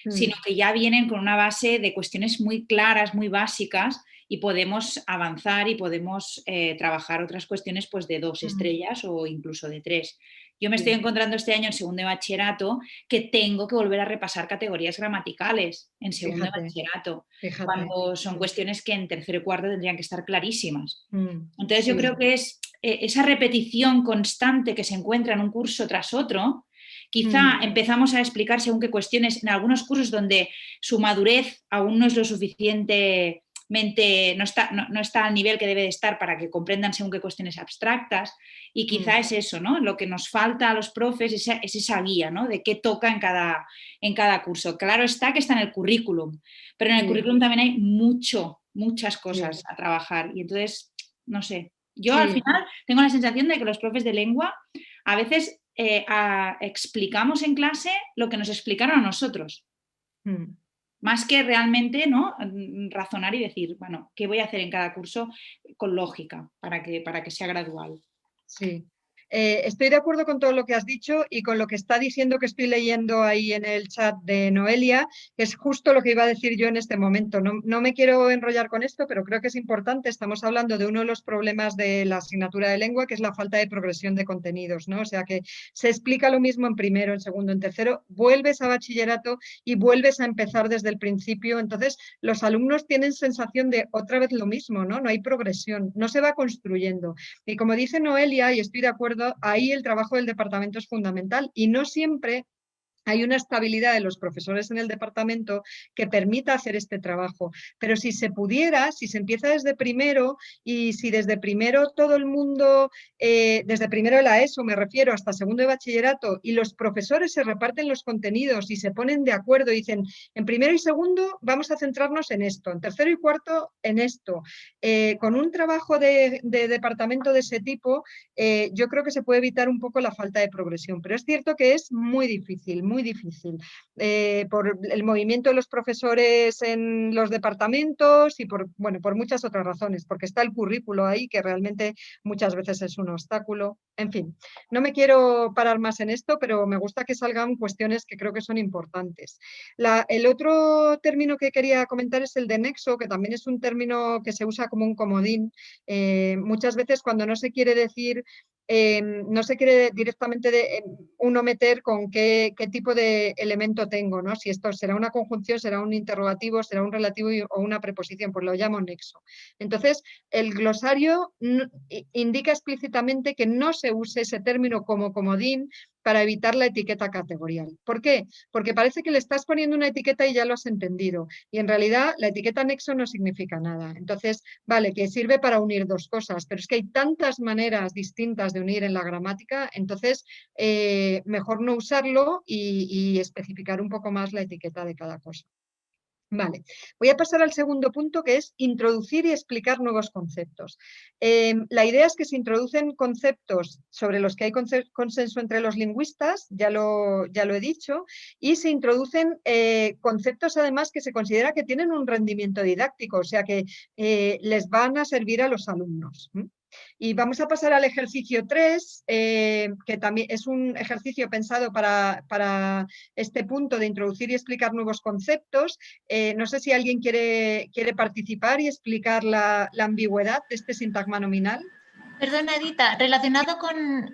sino que ya vienen con una base de cuestiones muy claras, muy básicas, y podemos avanzar y podemos trabajar otras cuestiones pues de 2 estrellas o incluso de 3. Yo me estoy encontrando este año en segundo de bachillerato que tengo que volver a repasar categorías gramaticales en segundo de bachillerato, cuando son cuestiones que en tercero y cuarto tendrían que estar clarísimas. Entonces yo creo que es esa repetición constante que se encuentra en un curso tras otro. Quizá empezamos a explicar según qué cuestiones en algunos cursos donde su madurez aún no es lo suficientemente, no está al nivel que debe de estar para que comprendan según qué cuestiones abstractas, y quizá es eso, ¿no? Lo que nos falta a los profes es esa guía, ¿no? De qué toca en cada curso. Claro está que está en el currículum, pero en el currículum también hay muchas cosas a trabajar, y entonces, no sé, yo al final tengo la sensación de que los profes de lengua a veces explicamos en clase lo que nos explicaron a nosotros. Más que realmente, ¿no?, razonar y decir, bueno, ¿qué voy a hacer en cada curso con lógica para que sea gradual? Sí. Estoy de acuerdo con todo lo que has dicho y con lo que está diciendo, que estoy leyendo ahí en el chat de Noelia, que es justo lo que iba a decir yo en este momento. No me quiero enrollar con esto, pero creo que es importante. Estamos hablando de uno de los problemas de la asignatura de lengua, que es la falta de progresión de contenidos, ¿no? O sea, que se explica lo mismo en primero, en segundo, en tercero, vuelves a bachillerato y vuelves a empezar desde el principio. Entonces, los alumnos tienen sensación de otra vez lo mismo, ¿no? No hay progresión, no se va construyendo. Y como dice Noelia, y estoy de acuerdo, ahí el trabajo del departamento es fundamental, y no siempre hay una estabilidad de los profesores en el departamento que permita hacer este trabajo. Pero si se pudiera, si se empieza desde primero, y si desde primero todo el mundo, desde primero de la ESO me refiero, hasta segundo de bachillerato, y los profesores se reparten los contenidos y se ponen de acuerdo y dicen, en primero y segundo vamos a centrarnos en esto, en tercero y cuarto en esto, con un trabajo de departamento de ese tipo, yo creo que se puede evitar un poco la falta de progresión. Pero es cierto que es muy difícil, por el movimiento de los profesores en los departamentos y por muchas otras razones, porque está el currículo ahí, que realmente muchas veces es un obstáculo. En fin, no me quiero parar más en esto, pero me gusta que salgan cuestiones que creo que son importantes. El otro término que quería comentar es el de nexo, que también es un término que se usa como un comodín. Muchas veces cuando no se quiere decir, no se quiere directamente uno meter con qué tipo de elemento tengo, ¿no? Si esto será una conjunción, será un interrogativo, será un relativo o una preposición, pues lo llamo nexo. Entonces, el glosario indica explícitamente que no se use ese término como comodín para evitar la etiqueta categorial. ¿Por qué? Porque parece que le estás poniendo una etiqueta y ya lo has entendido, y en realidad la etiqueta nexo no significa nada. Entonces, vale, que sirve para unir dos cosas, pero es que hay tantas maneras distintas de unir en la gramática, entonces mejor no usarlo y especificar un poco más la etiqueta de cada cosa. Vale, voy a pasar al segundo punto, que es introducir y explicar nuevos conceptos. La idea es que se introducen conceptos sobre los que hay consenso entre los lingüistas, ya lo he dicho, y se introducen conceptos además que se considera que tienen un rendimiento didáctico, o sea que les van a servir a los alumnos. Y vamos a pasar al ejercicio 3, que también es un ejercicio pensado para este punto de introducir y explicar nuevos conceptos. No sé si alguien quiere participar y explicar la ambigüedad de este sintagma nominal. Perdona, Edita, relacionado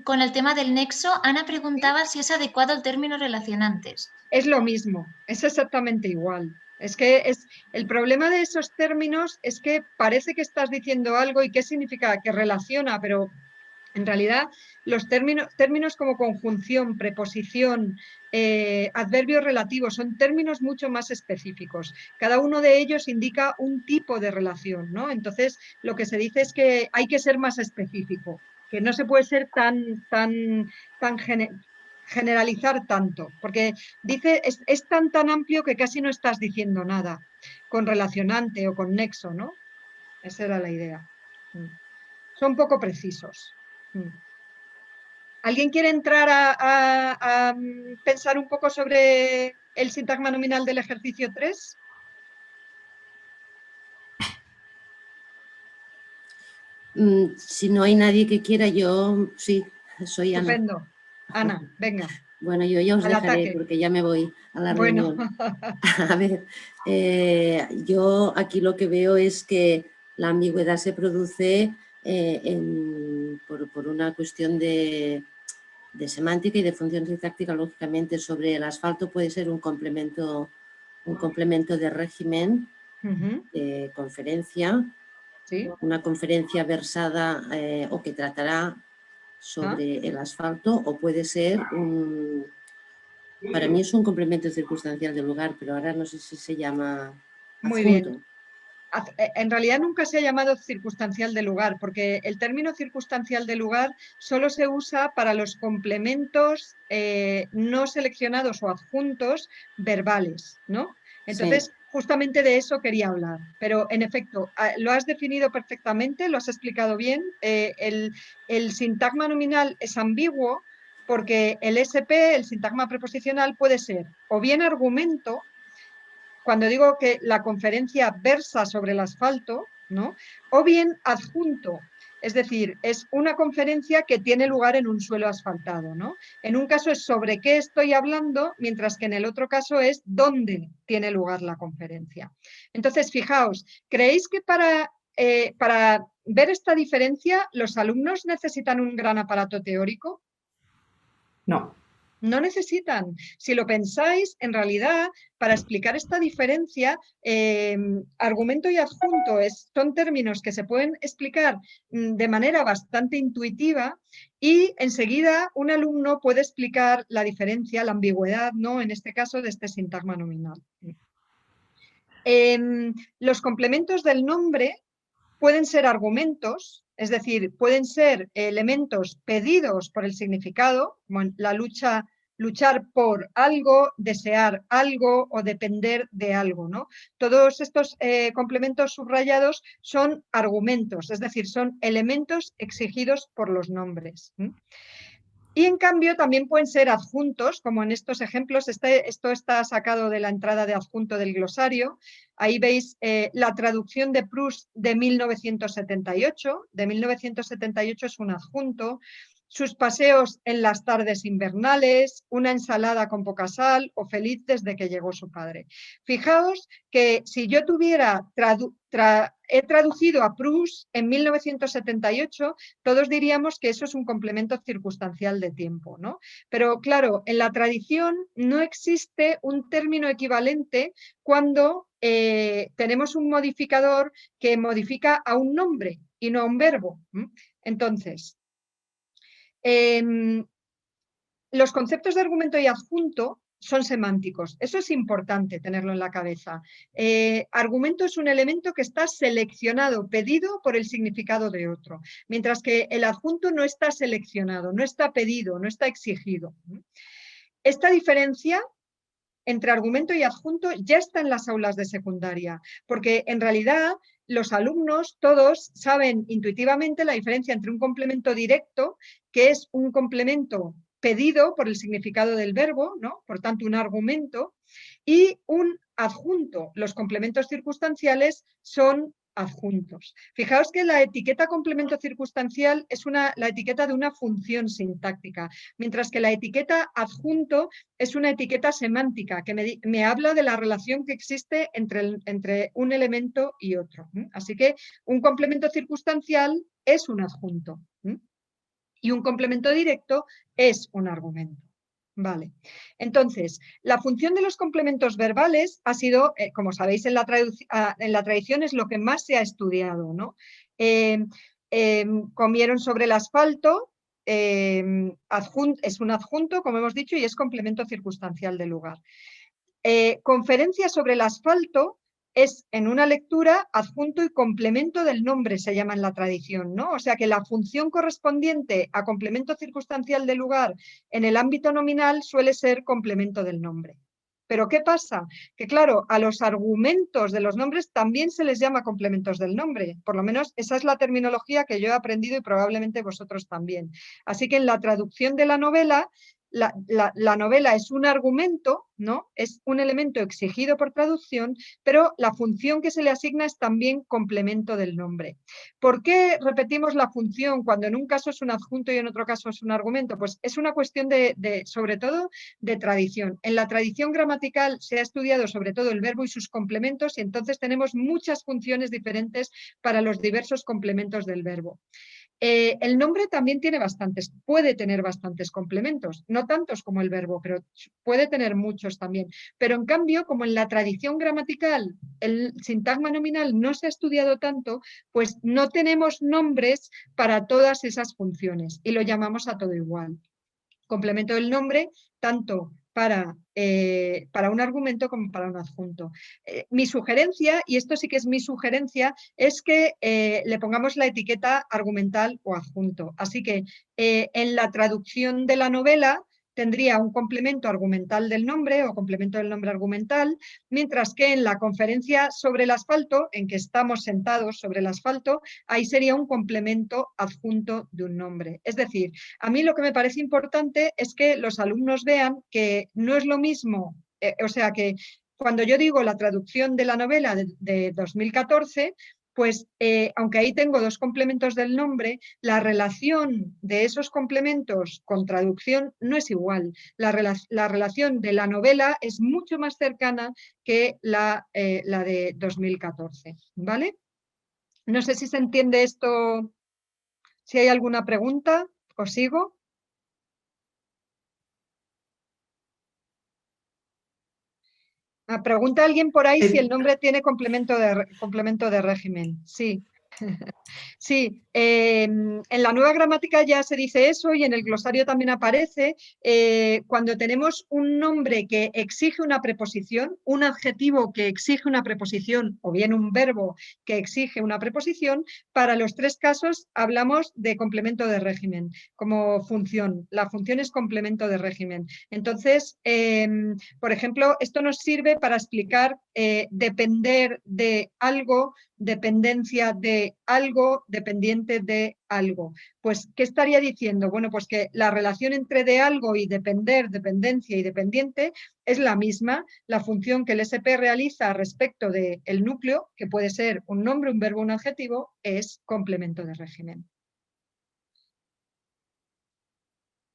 con el tema del nexo, Ana preguntaba si es adecuado el término relacionantes. Es lo mismo, es exactamente igual. Es que el problema de esos términos es que parece que estás diciendo algo y qué significa, que relaciona, pero En realidad, los términos como conjunción, preposición, adverbio relativo son términos mucho más específicos. Cada uno de ellos indica un tipo de relación, ¿no? Entonces, lo que se dice es que hay que ser más específico, que no se puede ser generalizar tanto, porque dice es tan amplio que casi no estás diciendo nada con relacionante o con nexo, ¿no? Esa era la idea. Son poco precisos. ¿Alguien quiere entrar a pensar un poco sobre el sintagma nominal del ejercicio 3? Si no hay nadie que quiera, yo sí, soy Ana. Estupendo. Ana, venga. Bueno, yo ya os dejaré porque ya me voy a la reunión. A ver, yo aquí lo que veo es que la ambigüedad se produce por una cuestión de semántica y de función sintáctica. Lógicamente, sobre el asfalto puede ser un complemento de régimen, de conferencia, ¿sí? Una conferencia versada o que tratará sobre el asfalto, o puede ser para mí es un complemento circunstancial del lugar, pero ahora no sé si se llama adjunto. Muy bien. En realidad nunca se ha llamado circunstancial de lugar, porque el término circunstancial de lugar solo se usa para los complementos no seleccionados o adjuntos verbales, ¿no? Entonces, sí, justamente de eso quería hablar, pero en efecto, lo has definido perfectamente, lo has explicado bien. El sintagma nominal es ambiguo porque el SP, el sintagma preposicional, puede ser o bien argumento. Cuando digo que la conferencia versa sobre el asfalto, ¿no? O bien adjunto, es decir, es una conferencia que tiene lugar en un suelo asfaltado, ¿no? En un caso es sobre qué estoy hablando, mientras que en el otro caso es dónde tiene lugar la conferencia. Entonces, fijaos, ¿creéis que para ver esta diferencia los alumnos necesitan un gran aparato teórico? No. No necesitan. Si lo pensáis, en realidad, para explicar esta diferencia, argumento y adjunto son términos que se pueden explicar de manera bastante intuitiva y enseguida un alumno puede explicar la diferencia, la ambigüedad, ¿no? En este caso, de este sintagma nominal. Los complementos del nombre pueden ser argumentos, es decir, pueden ser elementos pedidos por el significado, como la luchar por algo, desear algo o depender de algo, ¿no? Todos estos complementos subrayados son argumentos, es decir, son elementos exigidos por los nombres. Y en cambio también pueden ser adjuntos, como en estos ejemplos. Esto está sacado de la entrada de adjunto del glosario. Ahí veis la traducción de Proust de 1978. De 1978 es un adjunto. Sus paseos en las tardes invernales, una ensalada con poca sal o feliz desde que llegó su padre. Fijaos que si yo he traducido a Proust en 1978, todos diríamos que eso es un complemento circunstancial de tiempo, ¿no? Pero claro, en la tradición no existe un término equivalente cuando tenemos un modificador que modifica a un nombre y no a un verbo. Entonces, los conceptos de argumento y adjunto son semánticos. Eso es importante tenerlo en la cabeza. Argumento es un elemento que está seleccionado, pedido por el significado de otro, mientras que el adjunto no está seleccionado, no está pedido, no está exigido. Esta diferencia entre argumento y adjunto ya está en las aulas de secundaria, porque en realidad los alumnos todos saben intuitivamente la diferencia entre un complemento directo, que es un complemento pedido por el significado del verbo, ¿no? Por tanto un argumento, y un adjunto. Los complementos circunstanciales son adjuntos. Fijaos que la etiqueta complemento circunstancial es la etiqueta de una función sintáctica, mientras que la etiqueta adjunto es una etiqueta semántica que me habla de la relación que existe entre un elemento y otro. Así que un complemento circunstancial es un adjunto y un complemento directo es un argumento. Vale, entonces, la función de los complementos verbales ha sido, como sabéis, en la tradición es lo que más se ha estudiado, ¿no? comieron sobre el asfalto, es un adjunto, como hemos dicho, y es complemento circunstancial del lugar. Conferencia sobre el asfalto es, en una lectura, adjunto y complemento del nombre, se llama en la tradición, ¿no? O sea que la función correspondiente a complemento circunstancial del lugar en el ámbito nominal suele ser complemento del nombre. Pero ¿qué pasa? Que claro, a los argumentos de los nombres también se les llama complementos del nombre. Por lo menos esa es la terminología que yo he aprendido y probablemente vosotros también. Así que en la traducción de la novela, la novela es un argumento, ¿no? Es un elemento exigido por traducción, pero la función que se le asigna es también complemento del nombre. ¿Por qué repetimos la función cuando en un caso es un adjunto y en otro caso es un argumento? Pues es una cuestión sobre todo de tradición. En la tradición gramatical se ha estudiado sobre todo el verbo y sus complementos y entonces tenemos muchas funciones diferentes para los diversos complementos del verbo. El nombre también puede tener bastantes complementos, no tantos como el verbo, pero puede tener muchos también. Pero en cambio, como en la tradición gramatical el sintagma nominal no se ha estudiado tanto, pues no tenemos nombres para todas esas funciones y lo llamamos a todo igual. Complemento del nombre, tanto para un argumento como para un adjunto. Mi sugerencia, y esto sí que es mi sugerencia, es que le pongamos la etiqueta argumental o adjunto. Así que en la traducción de la novela tendría un complemento argumental del nombre o complemento del nombre argumental, mientras que en la conferencia sobre el asfalto, en que estamos sentados sobre el asfalto, ahí sería un complemento adjunto de un nombre. Es decir, a mí lo que me parece importante es que los alumnos vean que no es lo mismo, o sea que cuando yo digo la traducción de la novela de 2014, pues aunque ahí tengo dos complementos del nombre, la relación de esos complementos con traducción no es igual. La relación de la novela es mucho más cercana que la de 2014, ¿vale? No sé si se entiende esto, si hay alguna pregunta, ¿os sigo? Pregunta alguien por ahí si el nombre tiene complemento de régimen. Sí. Sí, en la nueva gramática ya se dice eso y en el glosario también aparece. Cuando tenemos un nombre que exige una preposición, un adjetivo que exige una preposición o bien un verbo que exige una preposición, para los tres casos hablamos de complemento de régimen como función. La función es complemento de régimen. Entonces, por ejemplo, esto nos sirve para explicar depender de algo, dependencia de algo, dependiente de algo. Pues, ¿qué estaría diciendo? Bueno, pues que la relación entre de algo y depender, dependencia y dependiente es la misma. La función que el SP realiza respecto del núcleo, que puede ser un nombre, un verbo, un adjetivo, es complemento de régimen.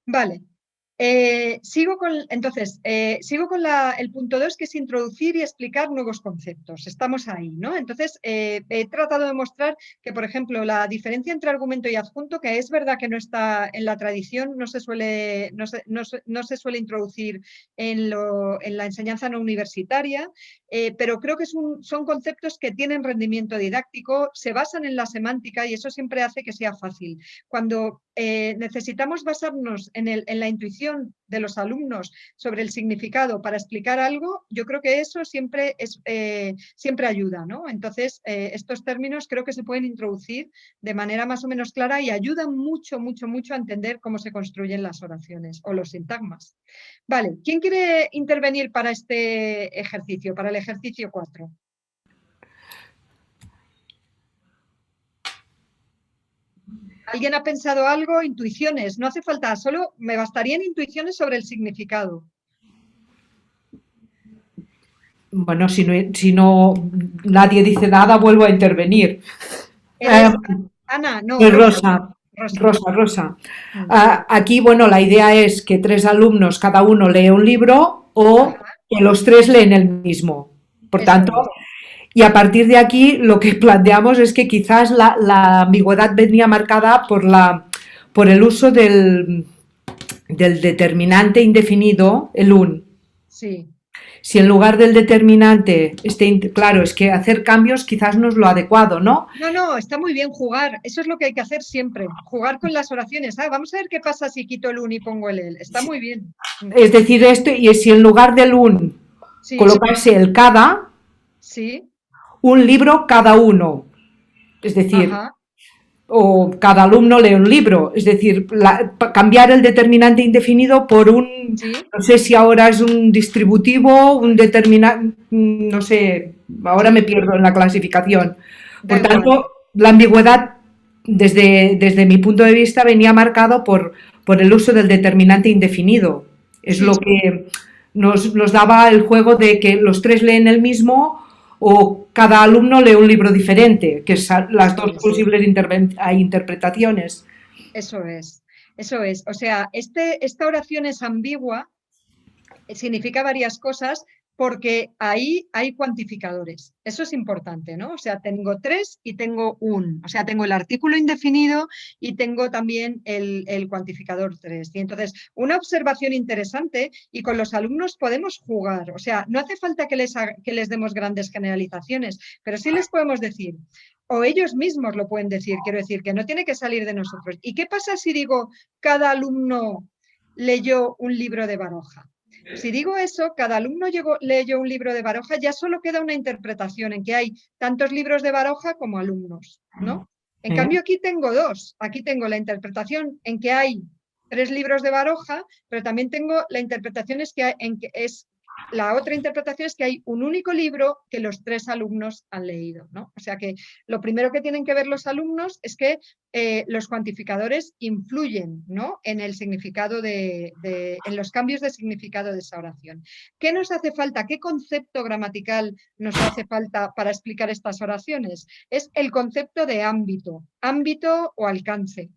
Vale. Sigo con el punto 2, que es introducir y explicar nuevos conceptos. Estamos ahí, ¿no? Entonces, he tratado de mostrar que, por ejemplo, la diferencia entre argumento y adjunto, que es verdad que no está en la tradición, no se suele introducir en la enseñanza no universitaria, pero creo que son conceptos que tienen rendimiento didáctico, se basan en la semántica y eso siempre hace que sea fácil. Cuando necesitamos basarnos en la intuición de los alumnos sobre el significado para explicar algo, yo creo que eso siempre ayuda, ¿no? Entonces, estos términos creo que se pueden introducir de manera más o menos clara y ayudan mucho, mucho, mucho a entender cómo se construyen las oraciones o los sintagmas. Vale, ¿quién quiere intervenir para este ejercicio, para el ejercicio 4? ¿Alguien ha pensado algo? Intuiciones, no hace falta, solo me bastarían intuiciones sobre el significado. Bueno, si no nadie dice nada, vuelvo a intervenir. Ana, no. Rosa. Aquí, bueno, la idea es que 3 alumnos, cada uno lee un libro o que los 3 leen el mismo. Por tanto, y a partir de aquí lo que planteamos es que quizás la ambigüedad venía marcada por el uso del determinante indefinido, el un. Sí. Si en lugar del determinante, claro, es que hacer cambios quizás no es lo adecuado, ¿no? No, está muy bien jugar. Eso es lo que hay que hacer siempre. Jugar con las oraciones. Vamos a ver qué pasa si quito el un y pongo el él. Está muy bien. Es decir, esto, y si en lugar del un Sí, colocase el cada, sí, un libro cada uno. Es decir, ajá, o cada alumno lee un libro. Es decir, cambiar el determinante indefinido por un, sí, no sé si ahora es un distributivo, un determinante, no sé, ahora me sí, pierdo en la clasificación. da Por igual. tanto, la ambigüedad, desde mi punto de vista, venía marcado por el uso del determinante indefinido. Es Sí, lo que nos daba el juego de que los tres leen el mismo o cada alumno lee un libro diferente, que son las eso dos es. posibles interpretaciones. Eso es. Eso es. O sea, esta oración es ambigua, significa varias cosas porque ahí hay cuantificadores. Eso es importante, ¿no? O sea, tengo tres y tengo un. O sea, tengo el artículo indefinido y tengo también el cuantificador 3. Y entonces, una observación interesante, y con los alumnos podemos jugar. O sea, no hace falta que les demos grandes generalizaciones, pero sí les podemos decir, o ellos mismos lo pueden decir, quiero decir, que no tiene que salir de nosotros. ¿Y qué pasa si digo, cada alumno leyó un libro de Baroja? Si digo eso, cada alumno leyó un libro de Baroja, ya solo queda una interpretación en que hay tantos libros de Baroja como alumnos, ¿no? En cambio, aquí tengo dos. Aquí tengo la interpretación en que hay 3 libros de Baroja, pero también tengo la interpretación la otra interpretación es que hay un único libro que los 3 alumnos han leído, ¿no? O sea que lo primero que tienen que ver los alumnos es que los cuantificadores influyen, ¿no? En el significado en los cambios de significado de esa oración. ¿Qué nos hace falta? ¿Qué concepto gramatical nos hace falta para explicar estas oraciones? Es el concepto de ámbito o alcance,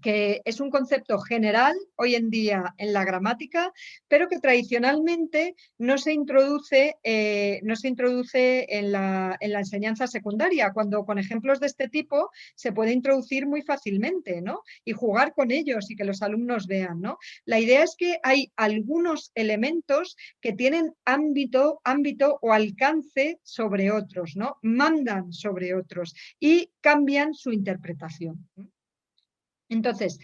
que es un concepto general hoy en día en la gramática, pero que tradicionalmente no se introduce en la enseñanza secundaria, cuando con ejemplos de este tipo se puede introducir muy fácilmente, ¿no? Y jugar con ellos y que los alumnos vean, ¿no? La idea es que hay algunos elementos que tienen ámbito o alcance sobre otros, ¿no? Mandan sobre otros y cambian su interpretación. Entonces,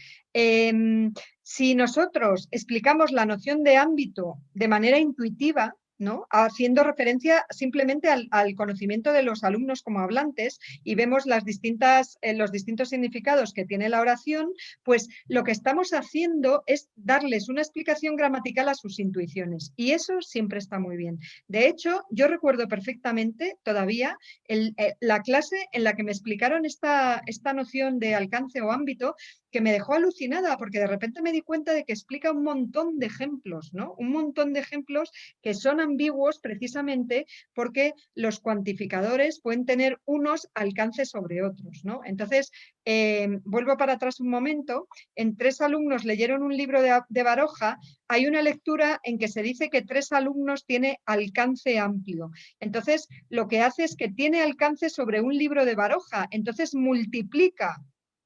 si nosotros explicamos la noción de ámbito de manera intuitiva, ¿no? Haciendo referencia simplemente al conocimiento de los alumnos como hablantes y vemos los distintos significados que tiene la oración, pues lo que estamos haciendo es darles una explicación gramatical a sus intuiciones y eso siempre está muy bien. De hecho, yo recuerdo perfectamente todavía la clase en la que me explicaron esta noción de alcance o ámbito, que me dejó alucinada porque de repente me di cuenta de que explica un montón de ejemplos, ¿no? Un montón de ejemplos que son ambiguos precisamente porque los cuantificadores pueden tener unos alcances sobre otros, ¿no? Entonces, vuelvo para atrás un momento, en 3 alumnos leyeron un libro de Baroja, hay una lectura en que se dice que 3 alumnos tiene alcance amplio. Entonces, lo que hace es que tiene alcance sobre un libro de Baroja, entonces multiplica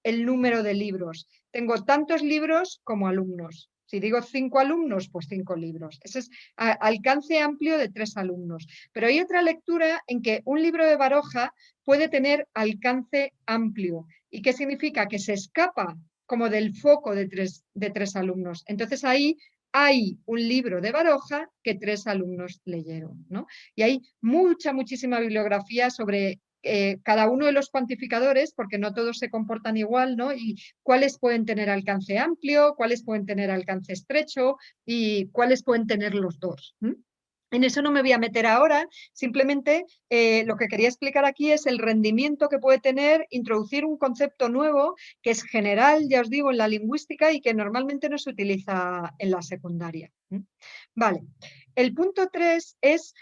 el número de libros. Tengo tantos libros como alumnos. Si digo 5 alumnos, pues 5 libros. Ese es alcance amplio de 3 alumnos. Pero hay otra lectura en que un libro de Baroja puede tener alcance amplio. ¿Y qué significa? Que se escapa como del foco de tres alumnos. Entonces ahí hay un libro de Baroja que 3 alumnos leyeron, ¿no? Y hay muchísima bibliografía sobre cada uno de los cuantificadores, porque no todos se comportan igual, ¿no? Y cuáles pueden tener alcance amplio, cuáles pueden tener alcance estrecho y cuáles pueden tener los dos. En eso no me voy a meter ahora, simplemente lo que quería explicar aquí es el rendimiento que puede tener introducir un concepto nuevo que es general, ya os digo, en la lingüística y que normalmente no se utiliza en la secundaria. Vale, el punto 3 es,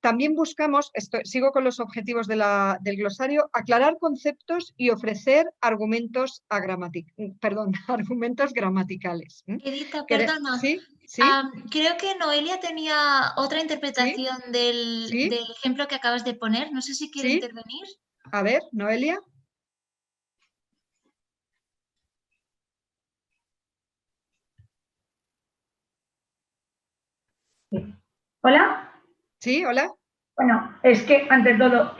también buscamos, sigo con los objetivos del glosario, aclarar conceptos y ofrecer argumentos, argumentos gramaticales. Edita, perdona. ¿Sí? ¿Sí? Creo que Noelia tenía otra interpretación del ¿Sí? ejemplo que acabas de poner. No sé si quiere ¿Sí? intervenir. A ver, Noelia. ¿Hola? Sí, hola. Bueno, es que ante todo,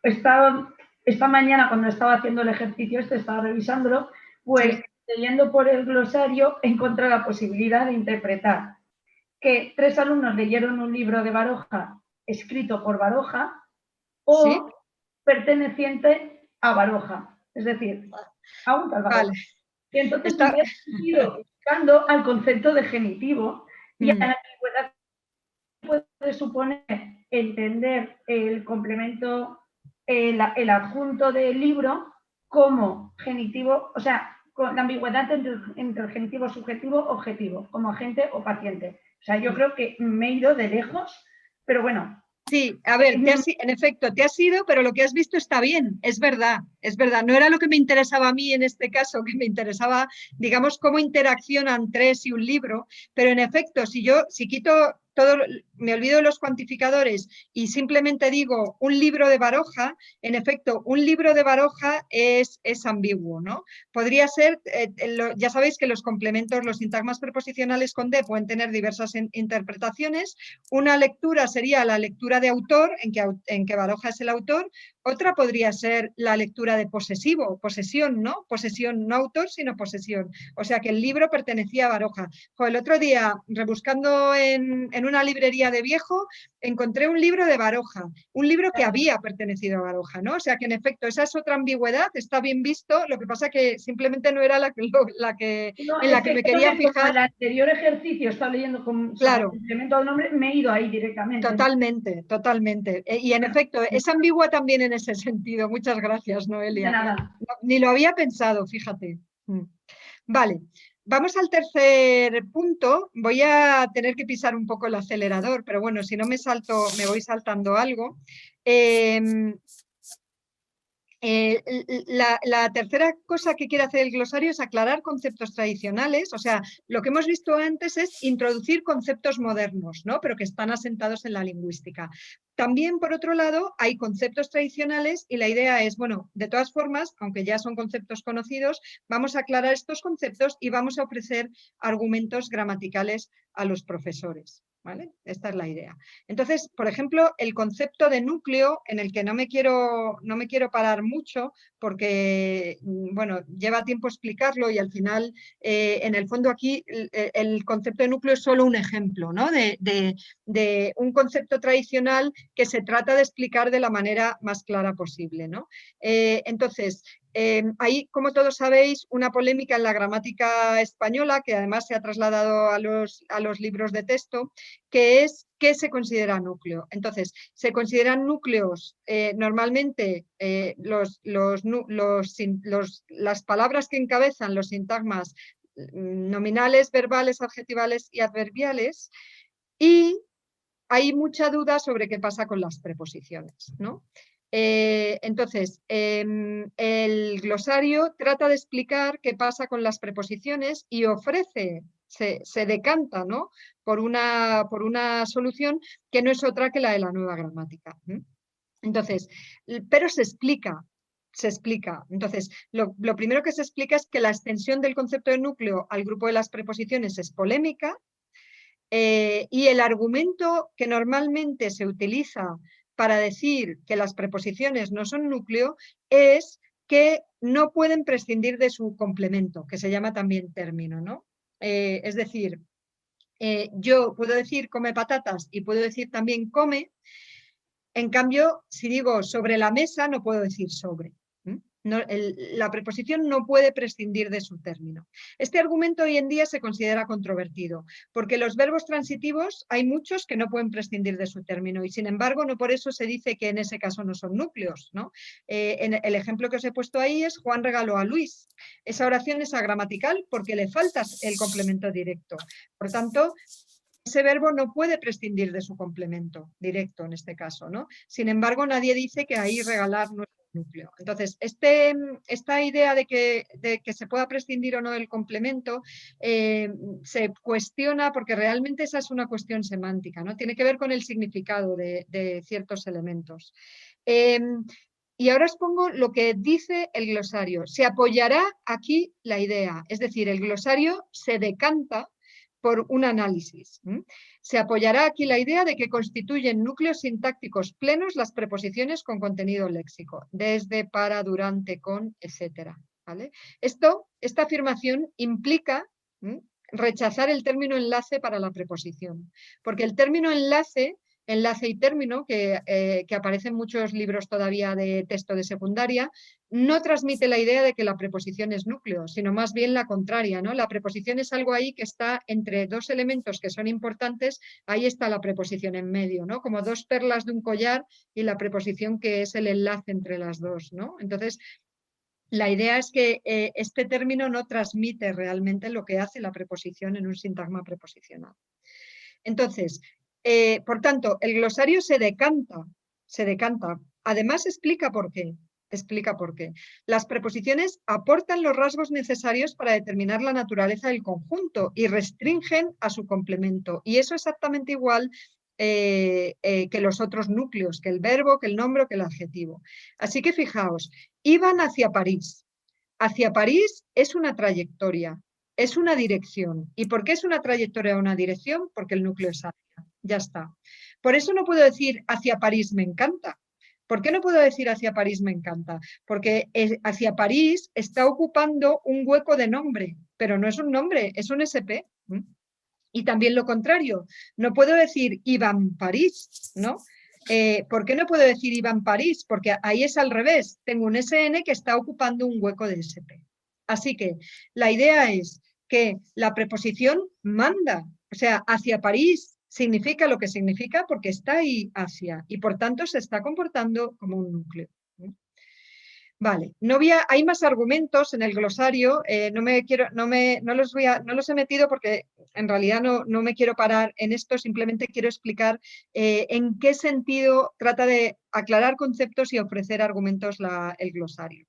esta mañana cuando estaba haciendo el ejercicio estaba revisándolo, pues Sí. leyendo por el glosario encontré la posibilidad de interpretar que 3 alumnos leyeron un libro de Baroja escrito por Baroja o ¿Sí? perteneciente a Baroja, es decir, a un tal Baroja. Vale. Y entonces Está... me he ido buscando al concepto de genitivo y a la antigüedad puede suponer entender el complemento, el adjunto del libro como genitivo, o sea, con la ambigüedad entre el genitivo subjetivo objetivo, como agente o paciente. O sea, yo creo que me he ido de lejos, pero bueno. Sí, a ver, en efecto, te has ido, pero lo que has visto está bien, es verdad, es verdad. No era lo que me interesaba a mí en este caso, que me interesaba, digamos, cómo interaccionan 3 y un libro, pero en efecto, si quito todo, me olvido de los cuantificadores y simplemente digo un libro de Baroja, en efecto, un libro de Baroja es ambiguo, ¿no? Podría ser, ya sabéis que los complementos, los sintagmas preposicionales con de pueden tener diversas interpretaciones. Una lectura sería la lectura de autor, en que Baroja es el autor. Otra podría ser la lectura de posesivo, posesión, ¿no? Posesión, no autor, sino posesión. O sea que el libro pertenecía a Baroja. El otro día, rebuscando en una librería de viejo, encontré un libro de Baroja, un libro que había pertenecido a Baroja, ¿no? O sea que en efecto, esa es otra ambigüedad, está bien visto, lo que pasa que simplemente no era en la que me quería fijar. Como el anterior ejercicio estaba leyendo sobre el complemento del nombre, me he ido ahí directamente. Totalmente, totalmente. Y en efecto, es ambigua también en ese sentido. Muchas gracias, Noelia. De nada. No, ni lo había pensado, fíjate. Vale, vamos al tercer punto. Voy a tener que pisar un poco el acelerador, pero bueno, si no me voy saltando algo. La tercera cosa que quiere hacer el glosario es aclarar conceptos tradicionales, o sea, lo que hemos visto antes es introducir conceptos modernos, ¿no? Pero que están asentados en la lingüística. También, por otro lado, hay conceptos tradicionales y la idea es, bueno, de todas formas, aunque ya son conceptos conocidos, vamos a aclarar estos conceptos y vamos a ofrecer argumentos gramaticales a los profesores. ¿Vale? Esta es la idea. Entonces, por ejemplo, el concepto de núcleo, en el que no me quiero parar mucho, porque, bueno, lleva tiempo explicarlo y al final, en el fondo aquí, el concepto de núcleo es solo un ejemplo, ¿no? de un concepto tradicional que se trata de explicar de la manera más clara posible, ¿no? Entonces, hay, como todos sabéis, una polémica en la gramática española que además se ha trasladado a los libros de texto, que es ¿qué se considera núcleo? Entonces, se consideran núcleos normalmente las palabras que encabezan los sintagmas nominales, verbales, adjetivales y adverbiales, y hay mucha duda sobre qué pasa con las preposiciones, ¿no? Entonces, el glosario trata de explicar qué pasa con las preposiciones y ofrece, se decanta, ¿no? por una solución que no es otra que la de la nueva gramática. Entonces, pero se explica. Entonces, lo primero que se explica es que la extensión del concepto de núcleo al grupo de las preposiciones es polémica. Y el argumento que normalmente se utiliza para decir que las preposiciones no son núcleo es que no pueden prescindir de su complemento, que se llama también término, ¿no? Es decir, yo puedo decir come patatas y puedo decir también come. En cambio, si digo sobre la mesa, no puedo decir sobre. No, la preposición no puede prescindir de su término. Este argumento hoy en día se considera controvertido, porque los verbos transitivos hay muchos que no pueden prescindir de su término y sin embargo no por eso se dice que en ese caso no son núcleos, ¿no? El ejemplo que os he puesto ahí es Juan regaló a Luis. Esa oración es agramatical porque le falta el complemento directo. Por tanto, ese verbo no puede prescindir de su complemento directo en este caso, ¿no? Sin embargo, nadie dice que ahí regalar no es un núcleo. Entonces, esta idea de que se pueda prescindir o no del complemento se cuestiona porque realmente esa es una cuestión semántica, ¿no? Tiene que ver con el significado de ciertos elementos. Y ahora os pongo lo que dice el glosario. Se apoyará aquí la idea, es decir, el glosario se decanta por un análisis. Se apoyará aquí la idea de que constituyen núcleos sintácticos plenos las preposiciones con contenido léxico, desde, para, durante, con, etc. ¿Vale? Esta afirmación implica rechazar el término enlace para la preposición, porque el término enlace y término, que aparece en muchos libros todavía de texto de secundaria, no transmite la idea de que la preposición es núcleo, sino más bien la contraria, ¿no? La preposición es algo ahí que está entre dos elementos que son importantes, ahí está la preposición en medio, ¿no? Como dos perlas de un collar y la preposición que es el enlace entre las dos, ¿no? Entonces, la idea es que este término no transmite realmente lo que hace la preposición en un sintagma preposicional. Entonces, por tanto, el glosario se decanta. Además, explica por qué. Las preposiciones aportan los rasgos necesarios para determinar la naturaleza del conjunto y restringen a su complemento. Y eso es exactamente igual que los otros núcleos, que el verbo, que el nombre, que el adjetivo. Así que fijaos, iban hacia París. Hacia París es una trayectoria, es una dirección. ¿Y por qué es una trayectoria o una dirección? Porque el núcleo es hacia. Ya está. Por eso no puedo decir hacia París me encanta. ¿Por qué no puedo decir hacia París me encanta? Porque hacia París está ocupando un hueco de nombre, pero no es un nombre, es un SP. Y también lo contrario, no puedo decir Iván París, ¿no? ¿Por qué no puedo decir Iván París? Porque ahí es al revés, tengo un SN que está ocupando un hueco de SP. Así que la idea es que la preposición manda, o sea, hacia París significa lo que significa porque está ahí hacia y por tanto se está comportando como un núcleo. Vale, hay más argumentos en el glosario, no los he metido porque en realidad no me quiero parar en esto, simplemente quiero explicar en qué sentido trata de aclarar conceptos y ofrecer argumentos el glosario.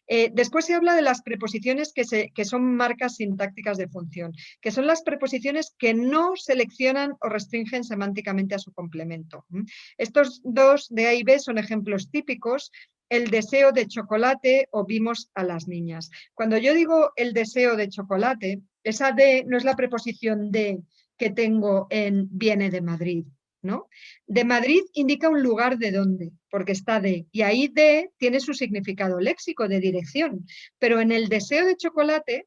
Después se habla de las preposiciones que son marcas sintácticas de función, que son las preposiciones que no seleccionan o restringen semánticamente a su complemento. Estos dos de A y B son ejemplos típicos. El deseo de chocolate o vimos a las niñas. Cuando yo digo el deseo de chocolate, esa de no es la preposición de que tengo en viene de Madrid, ¿no? De Madrid indica un lugar de dónde, porque está de, y ahí de tiene su significado léxico de dirección, pero en el deseo de chocolate,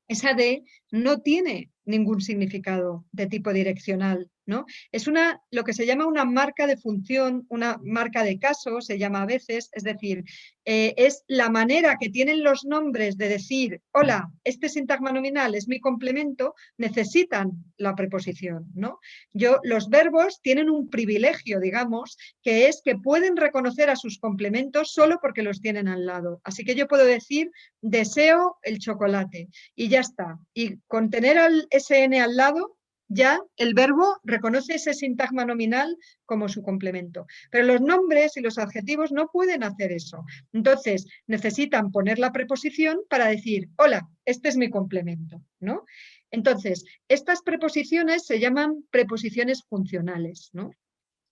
esa de no tiene ningún significado de tipo direccional, ¿no? Es lo que se llama una marca de función, una marca de caso, se llama a veces, es decir, es la manera que tienen los nombres de decir, hola, este sintagma nominal es mi complemento, necesitan la preposición, ¿no? Los verbos tienen un privilegio, digamos, que es que pueden reconocer a sus complementos solo porque los tienen al lado. Así que yo puedo decir, deseo el chocolate, y ya está. Y con tener al SN al lado, ya el verbo reconoce ese sintagma nominal como su complemento. Pero los nombres y los adjetivos no pueden hacer eso. Entonces, necesitan poner la preposición para decir, hola, este es mi complemento, ¿no? Entonces, estas preposiciones se llaman preposiciones funcionales, ¿no?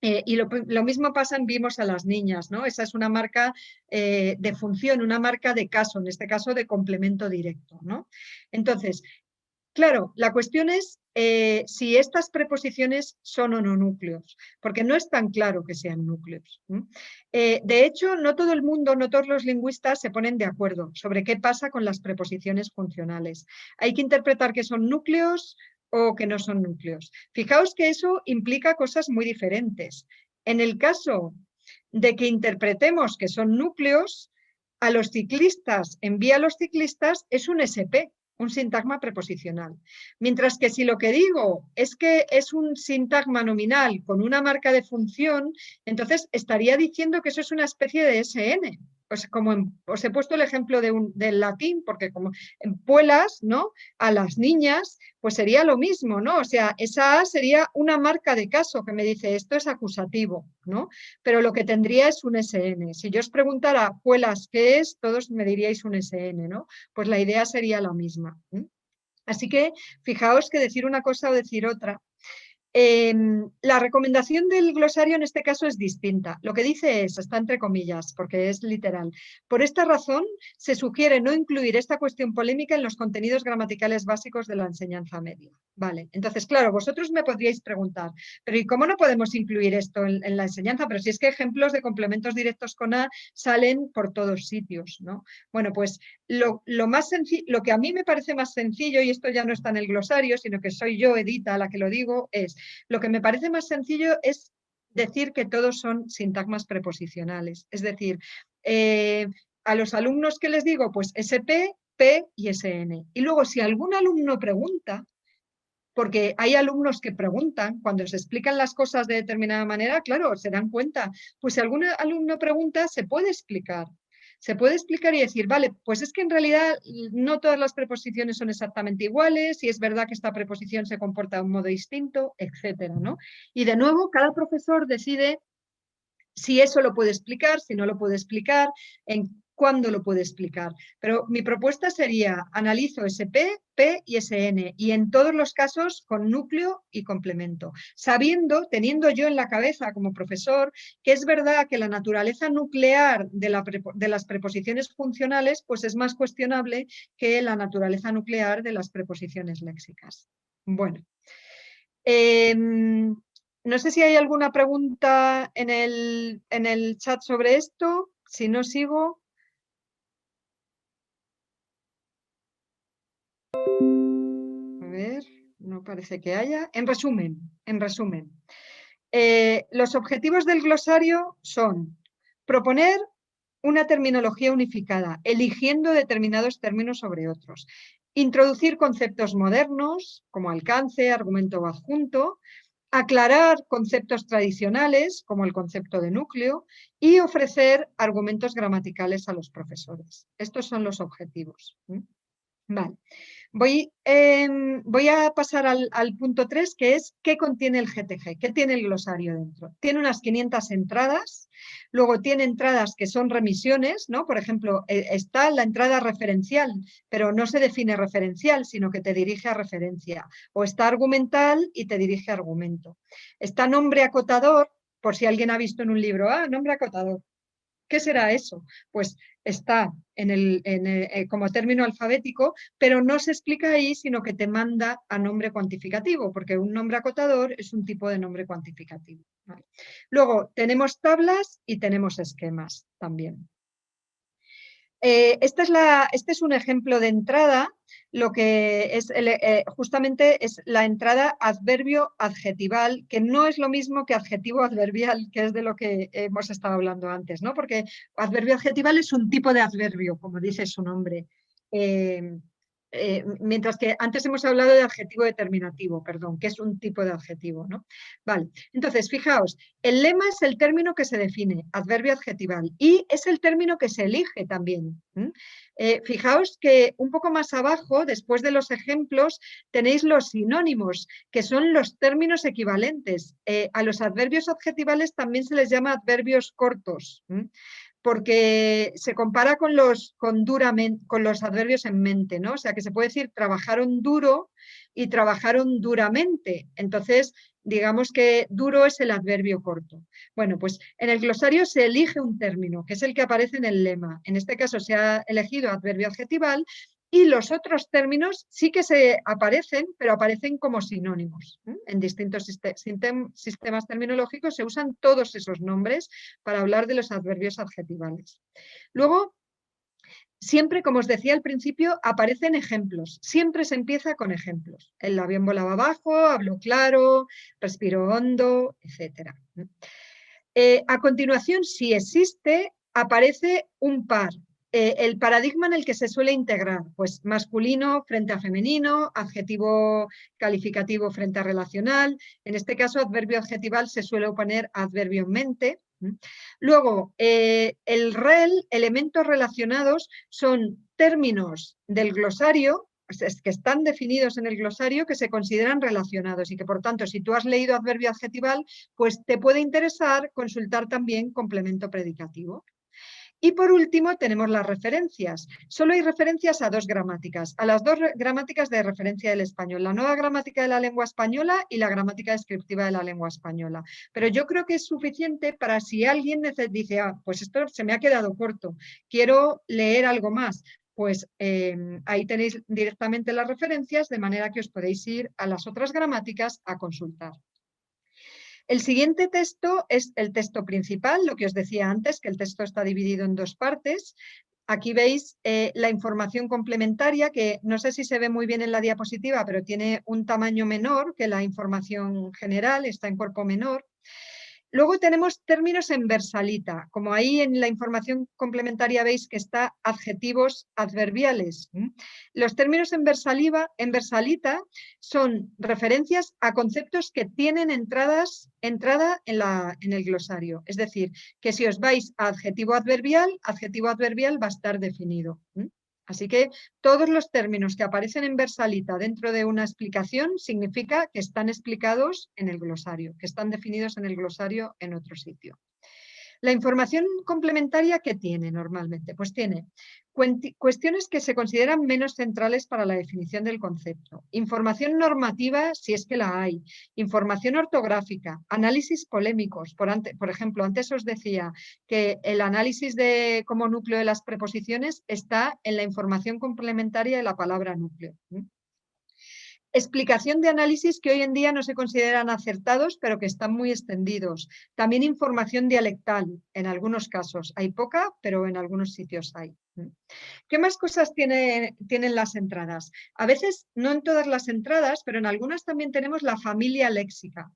Y lo mismo pasa en vimos a las niñas, ¿no? Esa es una marca de función, una marca de caso, en este caso de complemento directo, ¿no? Entonces, claro, la cuestión es si estas preposiciones son o no núcleos, porque no es tan claro que sean núcleos. De hecho, no todo el mundo, no todos los lingüistas se ponen de acuerdo sobre qué pasa con las preposiciones funcionales. Hay que interpretar que son núcleos o que no son núcleos. Fijaos que eso implica cosas muy diferentes. En el caso de que interpretemos que son núcleos, a los ciclistas, envía a los ciclistas, es un SP, un sintagma preposicional. Mientras que si lo que digo es que es un sintagma nominal con una marca de función, entonces estaría diciendo que eso es una especie de SN. Pues como os he puesto el ejemplo del latín, porque como en puelas, ¿no? A las niñas, pues sería lo mismo, ¿no? O sea, esa A sería una marca de caso que me dice esto es acusativo, ¿no? Pero lo que tendría es un SN. Si yo os preguntara puelas qué es, todos me diríais un SN, ¿no? Pues la idea sería la misma. Así que fijaos que decir una cosa o decir otra. La recomendación del glosario en este caso es distinta. Lo que dice es, está entre comillas, porque es literal. Por esta razón, se sugiere no incluir esta cuestión polémica en los contenidos gramaticales básicos de la enseñanza media. Vale, entonces, claro, vosotros me podríais preguntar, pero ¿y cómo no podemos incluir esto en la enseñanza? Pero si es que ejemplos de complementos directos con A salen por todos sitios, ¿no? Bueno, pues lo que a mí me parece más sencillo, y esto ya no está en el glosario, sino que soy yo, Edita, la que lo digo, es lo que me parece más sencillo es decir que todos son sintagmas preposicionales. Es decir, a los alumnos que les digo, pues SP, P y SN. Y luego si algún alumno pregunta, porque hay alumnos que preguntan, cuando se explican las cosas de determinada manera, claro, se dan cuenta, pues si algún alumno pregunta, se puede explicar. Se puede explicar y decir, vale, pues es que en realidad no todas las preposiciones son exactamente iguales, y es verdad que esta preposición se comporta de un modo distinto, etcétera, ¿no? Y de nuevo, cada profesor decide si eso lo puede explicar, si no lo puede explicar, en cuándo lo puede explicar. Pero mi propuesta sería, analizo SP, P y SN, y en todos los casos con núcleo y complemento, sabiendo, teniendo yo en la cabeza como profesor, que es verdad que la naturaleza nuclear de las preposiciones funcionales pues es más cuestionable que la naturaleza nuclear de las preposiciones léxicas. Bueno. No sé si hay alguna pregunta en el chat sobre esto. Si no, sigo. A ver, no parece que haya. En resumen, los objetivos del glosario son proponer una terminología unificada, eligiendo determinados términos sobre otros, introducir conceptos modernos, como alcance, argumento o adjunto, aclarar conceptos tradicionales, como el concepto de núcleo, y ofrecer argumentos gramaticales a los profesores. Estos son los objetivos. Vale. Voy a pasar al punto 3, que es ¿qué contiene el GTG? ¿Qué tiene el glosario dentro? Tiene unas 500 entradas, luego tiene entradas que son remisiones, ¿no? Por ejemplo, está la entrada referencial, pero no se define referencial, sino que te dirige a referencia. O está argumental y te dirige a argumento. Está nombre acotador, por si alguien ha visto en un libro, nombre acotador. ¿Qué será eso? Pues está como término alfabético, pero no se explica ahí, sino que te manda a nombre cuantificativo, porque un nombre acotador es un tipo de nombre cuantificativo. ¿Vale? Luego tenemos tablas y tenemos esquemas también. Este es un ejemplo de entrada, lo que es justamente es la entrada adverbio-adjetival, que no es lo mismo que adjetivo-adverbial, que es de lo que hemos estado hablando antes, ¿no? Porque adverbio-adjetival es un tipo de adverbio, como dice su nombre. Mientras que antes hemos hablado de adjetivo determinativo, perdón, que es un tipo de adjetivo, ¿no? Vale, entonces, fijaos, el lema es el término que se define, adverbio adjetival, y es el término que se elige también. Fijaos que un poco más abajo, después de los ejemplos, tenéis los sinónimos, que son los términos equivalentes. A los adverbios adjetivales también se les llama adverbios cortos, porque se compara con los adverbios en mente, ¿no? O sea, que se puede decir trabajaron duro y trabajaron duramente. Entonces, digamos que duro es el adverbio corto. Bueno, pues en el glosario se elige un término, que es el que aparece en el lema. En este caso se ha elegido adverbio adjetival, y los otros términos sí que se aparecen, pero aparecen como sinónimos. En distintos sistemas terminológicos se usan todos esos nombres para hablar de los adverbios adjetivales. Luego, siempre, como os decía al principio, aparecen ejemplos. Siempre se empieza con ejemplos. El avión volaba bajo, habló claro, respiró hondo, etc. A continuación, si existe, aparece un par. El paradigma en el que se suele integrar, pues masculino frente a femenino, adjetivo calificativo frente a relacional. En este caso, adverbio adjetival se suele oponer a adverbio mente. Luego, el REL, elementos relacionados, son términos del glosario, que están definidos en el glosario, que se consideran relacionados y que, por tanto, si tú has leído adverbio adjetival, pues te puede interesar consultar también complemento predicativo. Y por último tenemos las referencias. Solo hay referencias a 2 gramáticas, a las 2 gramáticas de referencia del español, la nueva gramática de la lengua española y la gramática descriptiva de la lengua española. Pero yo creo que es suficiente para si alguien dice, pues esto se me ha quedado corto, quiero leer algo más. Pues ahí tenéis directamente las referencias, de manera que os podéis ir a las otras gramáticas a consultar. El siguiente texto es el texto principal, lo que os decía antes, que el texto está dividido en 2 partes. Aquí veis la información complementaria, que no sé si se ve muy bien en la diapositiva, pero tiene un tamaño menor que la información general, está en cuerpo menor. Luego tenemos términos en versalita, como ahí en la información complementaria veis que está adjetivos adverbiales. Los términos en versalita son referencias a conceptos que tienen entrada en el glosario. Es decir, que si os vais a adjetivo adverbial va a estar definido. Así que todos los términos que aparecen en versalita dentro de una explicación significa que están explicados en el glosario, que están definidos en el glosario en otro sitio. La información complementaria, ¿qué tiene normalmente? Pues tiene cuestiones que se consideran menos centrales para la definición del concepto, información normativa si es que la hay, información ortográfica, análisis polémicos. Por ejemplo, antes os decía que el análisis como núcleo de las preposiciones está en la información complementaria de la palabra núcleo. Explicación de análisis que hoy en día no se consideran acertados, pero que están muy extendidos. También información dialectal, en algunos casos. Hay poca, pero en algunos sitios hay. ¿Qué más cosas tienen las entradas? A veces, no en todas las entradas, pero en algunas también tenemos la familia léxica.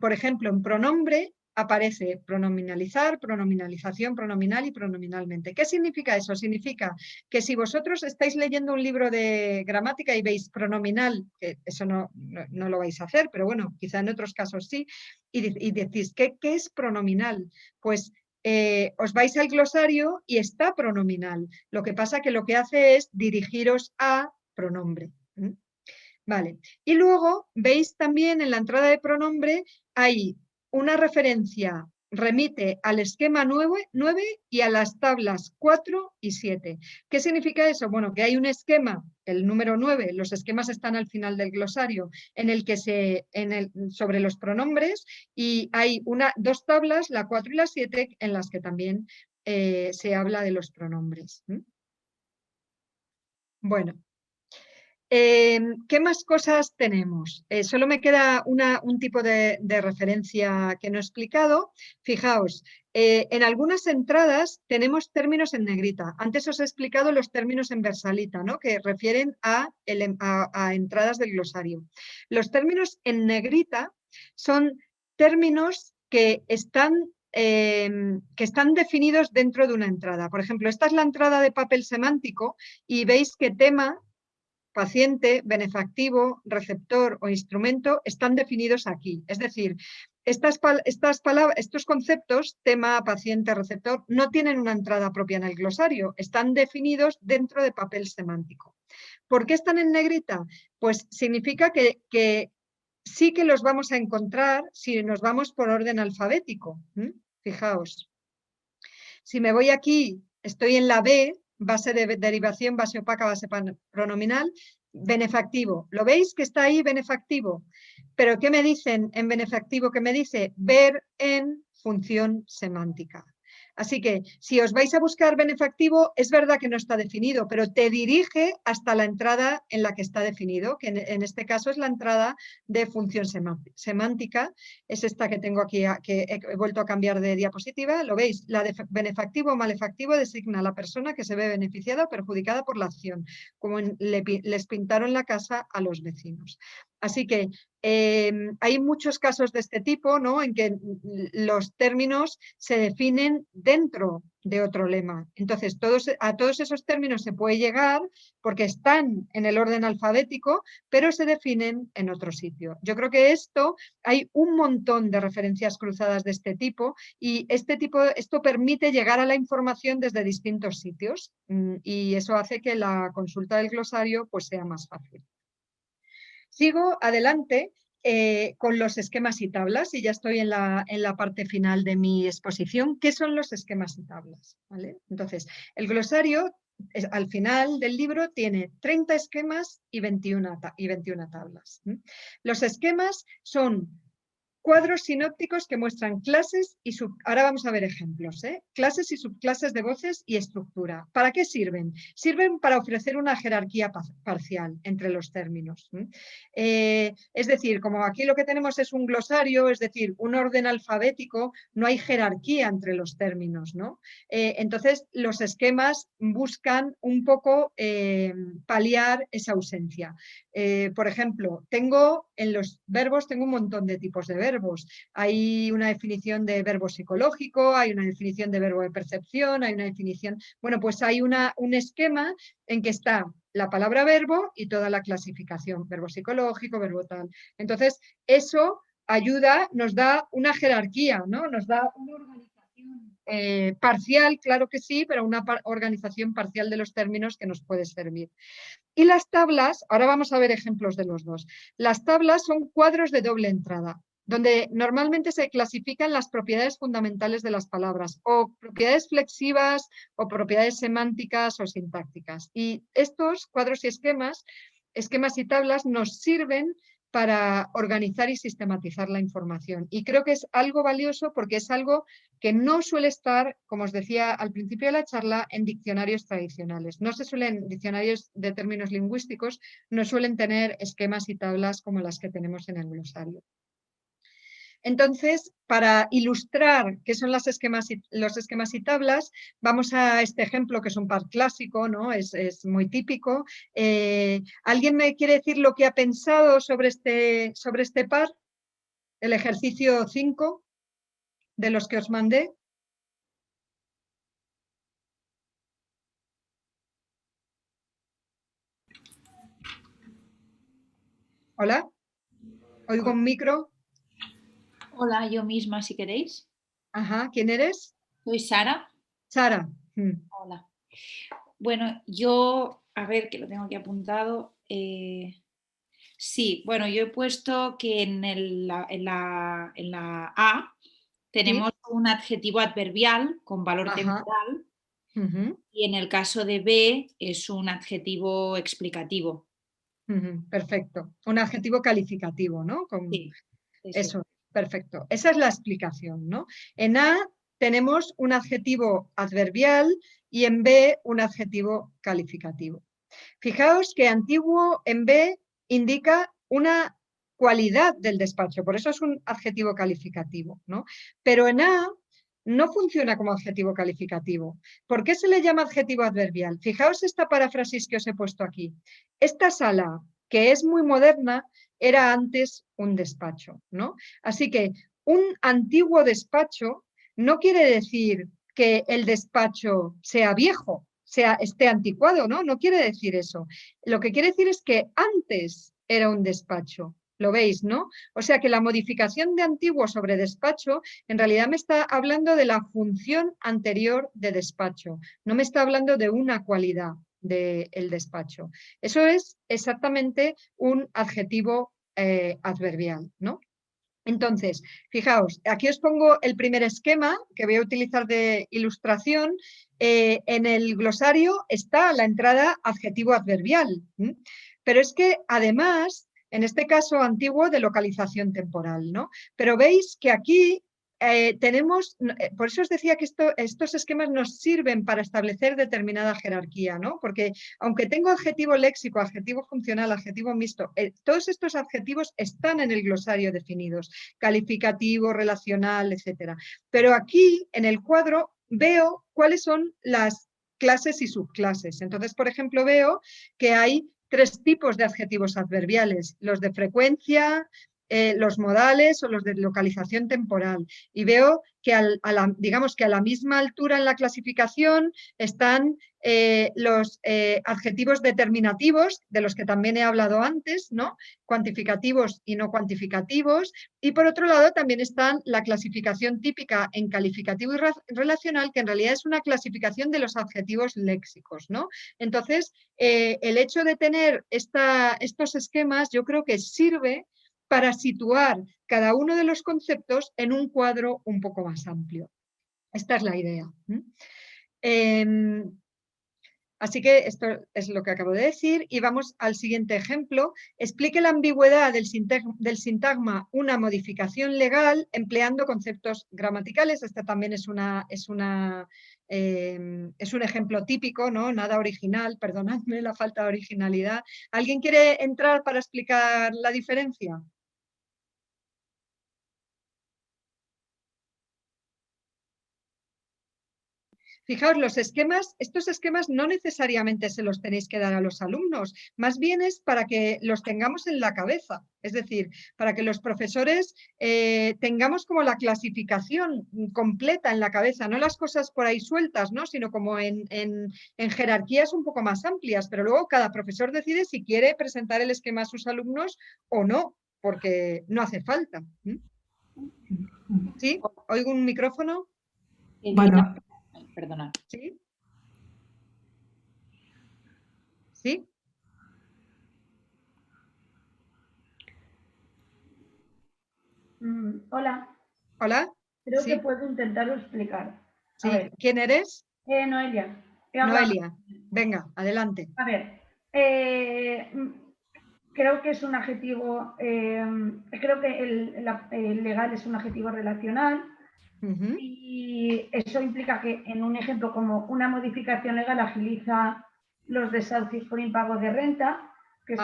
Por ejemplo, en pronombre aparece pronominalizar, pronominalización, pronominal y pronominalmente. ¿Qué significa eso? Significa que si vosotros estáis leyendo un libro de gramática y veis pronominal, que eso no lo vais a hacer, pero bueno, quizá en otros casos sí, y decís, ¿qué es pronominal? Pues os vais al glosario y está pronominal. Lo que pasa que lo que hace es dirigiros a pronombre. Vale. Y luego veis también en la entrada de pronombre hay una referencia, remite al esquema 9 y a las tablas 4 y 7. ¿Qué significa eso? Bueno, que hay un esquema, el número 9, los esquemas están al final del glosario, en el que sobre los pronombres, y hay 2 tablas, la 4 y la 7, en las que también se habla de los pronombres. Bueno. ¿Qué más cosas tenemos? Solo me queda un tipo de referencia que no he explicado. Fijaos, en algunas entradas tenemos términos en negrita. Antes os he explicado los términos en versalita, ¿no? Que refieren a entradas del glosario. Los términos en negrita son términos que están definidos dentro de una entrada. Por ejemplo, esta es la entrada de papel semántico y veis que tema, paciente, benefactivo, receptor o instrumento están definidos aquí. Es decir, estos conceptos, tema, paciente, receptor, no tienen una entrada propia en el glosario, están definidos dentro de papel semántico. ¿Por qué están en negrita? Pues significa que sí que los vamos a encontrar si nos vamos por orden alfabético. Fijaos, si me voy aquí, estoy en la B, base de derivación, base opaca, base pronominal, benefactivo. ¿Lo veis que está ahí benefactivo? Pero ¿qué me dicen en benefactivo? ¿Qué me dice? Ver en función semántica. Así que si os vais a buscar benefactivo, es verdad que no está definido, pero te dirige hasta la entrada en la que está definido, que en este caso es la entrada de función semántica. Es esta que tengo aquí, que he vuelto a cambiar de diapositiva. ¿Lo veis? La de benefactivo o malefactivo designa a la persona que se ve beneficiada o perjudicada por la acción, como les pintaron la casa a los vecinos. Así que hay muchos casos de este tipo, ¿no? En que los términos se definen dentro de otro lema. Entonces, a todos esos términos se puede llegar porque están en el orden alfabético, pero se definen en otro sitio. Yo creo que hay un montón de referencias cruzadas de este tipo y esto permite llegar a la información desde distintos sitios y eso hace que la consulta del glosario pues, sea más fácil. Sigo adelante con los esquemas y tablas, y ya estoy en la parte final de mi exposición. ¿Qué son los esquemas y tablas? ¿Vale? Entonces, el glosario al final del libro tiene 30 esquemas y 21 tablas. Los esquemas son cuadros sinópticos que muestran clases y ahora vamos a ver ejemplos, clases y subclases de voces y estructura. ¿Para qué sirven? Sirven para ofrecer una jerarquía parcial entre los términos. Es decir, como aquí lo que tenemos es un glosario, es decir, un orden alfabético, no hay jerarquía entre los términos, ¿no? Entonces, los esquemas buscan un poco paliar esa ausencia. Por ejemplo, en los verbos tengo un montón de tipos de verbos. Hay una definición de verbo psicológico, hay una definición de verbo de percepción, hay una definición... Bueno, pues hay un esquema en que está la palabra verbo y toda la clasificación, verbo psicológico, verbo tal. Entonces, eso ayuda, nos da una jerarquía, ¿no? Nos da una organización parcial, claro que sí, pero una organización parcial de los términos que nos puede servir. Y las tablas, ahora vamos a ver ejemplos de los dos. Las tablas son cuadros de doble entrada, donde normalmente se clasifican las propiedades fundamentales de las palabras, o propiedades flexivas, o propiedades semánticas o sintácticas. Y estos cuadros y esquemas y tablas nos sirven para organizar y sistematizar la información. Y creo que es algo valioso porque es algo que no suele estar, como os decía al principio de la charla, en diccionarios tradicionales. No se suelen, diccionarios de términos lingüísticos, no suelen tener esquemas y tablas como las que tenemos en el glosario. Entonces, para ilustrar qué son los esquemas y tablas, vamos a este ejemplo que es un par clásico, ¿no? Es muy típico. ¿Alguien me quiere decir lo que ha pensado sobre este par? El ejercicio 5 de los que os mandé. ¿Hola? ¿Oigo un micro? Hola, yo misma, si queréis. Ajá, ¿quién eres? Soy Sara. Sara. Hola. Bueno, yo, a ver, que lo tengo aquí apuntado. Sí, bueno, yo he puesto que en la A tenemos un adjetivo adverbial con valor temporal y en el caso de B es un adjetivo explicativo. Perfecto. Un adjetivo calificativo, ¿no? Sí. Eso, perfecto. Esa es la explicación, ¿no? En A tenemos un adjetivo adverbial y en B un adjetivo calificativo. Fijaos que antiguo en B indica una cualidad del despacho, por eso es un adjetivo calificativo, ¿no? Pero en A no funciona como adjetivo calificativo. ¿Por qué se le llama adjetivo adverbial? Fijaos esta paráfrasis que os he puesto aquí. Esta sala, que es muy moderna, era antes un despacho, ¿no? Así que un antiguo despacho no quiere decir que el despacho sea viejo, esté anticuado, ¿no? No quiere decir eso. Lo que quiere decir es que antes era un despacho. ¿Lo veis, no? O sea que la modificación de antiguo sobre despacho en realidad me está hablando de la función anterior de despacho. No me está hablando de una cualidad del despacho. Eso es exactamente un adjetivo adverbial, ¿no? Entonces, fijaos, aquí os pongo el primer esquema que voy a utilizar de ilustración. En el glosario está la entrada adjetivo adverbial, pero es que además, en este caso antiguo de localización temporal, ¿no? Pero veis que aquí tenemos, por eso os decía que estos esquemas nos sirven para establecer determinada jerarquía, ¿no? Porque aunque tengo adjetivo léxico, adjetivo funcional, adjetivo mixto, todos estos adjetivos están en el glosario definidos, calificativo, relacional, etcétera. Pero aquí en el cuadro veo cuáles son las clases y subclases. Entonces, por ejemplo, veo que hay 3 tipos de adjetivos adverbiales, los de frecuencia, los modales o los de localización temporal. Y veo que digamos que a la misma altura en la clasificación están los adjetivos determinativos, de los que también he hablado antes, ¿no? Cuantificativos y no cuantificativos. Y por otro lado también están la clasificación típica en calificativo y relacional, que en realidad es una clasificación de los adjetivos léxicos, ¿no? Entonces, el hecho de tener estos esquemas yo creo que sirve para situar cada uno de los conceptos en un cuadro un poco más amplio. Esta es la idea. Así que esto es lo que acabo de decir y vamos al siguiente ejemplo. Explique la ambigüedad del sintagma una modificación legal empleando conceptos gramaticales. Este también es un ejemplo típico, ¿no? Nada original, perdonadme la falta de originalidad. ¿Alguien quiere entrar para explicar la diferencia? Fijaos, estos esquemas no necesariamente se los tenéis que dar a los alumnos, más bien es para que los tengamos en la cabeza, es decir, para que los profesores tengamos como la clasificación completa en la cabeza, no las cosas por ahí sueltas, ¿no? Sino como en jerarquías un poco más amplias, pero luego cada profesor decide si quiere presentar el esquema a sus alumnos o no, porque no hace falta. ¿Sí? ¿Oigo un micrófono? Bueno. Perdona. ¿Sí? ¿Sí? Hola. Hola. Creo ¿Sí? que puedo intentarlo explicar. Sí. ¿Quién eres? Noelia. Noelia. Venga, adelante. A ver, creo que es un adjetivo, creo que el legal es un adjetivo relacional. Y eso implica que en un ejemplo como una modificación legal agiliza los desahucios por impago de renta, que es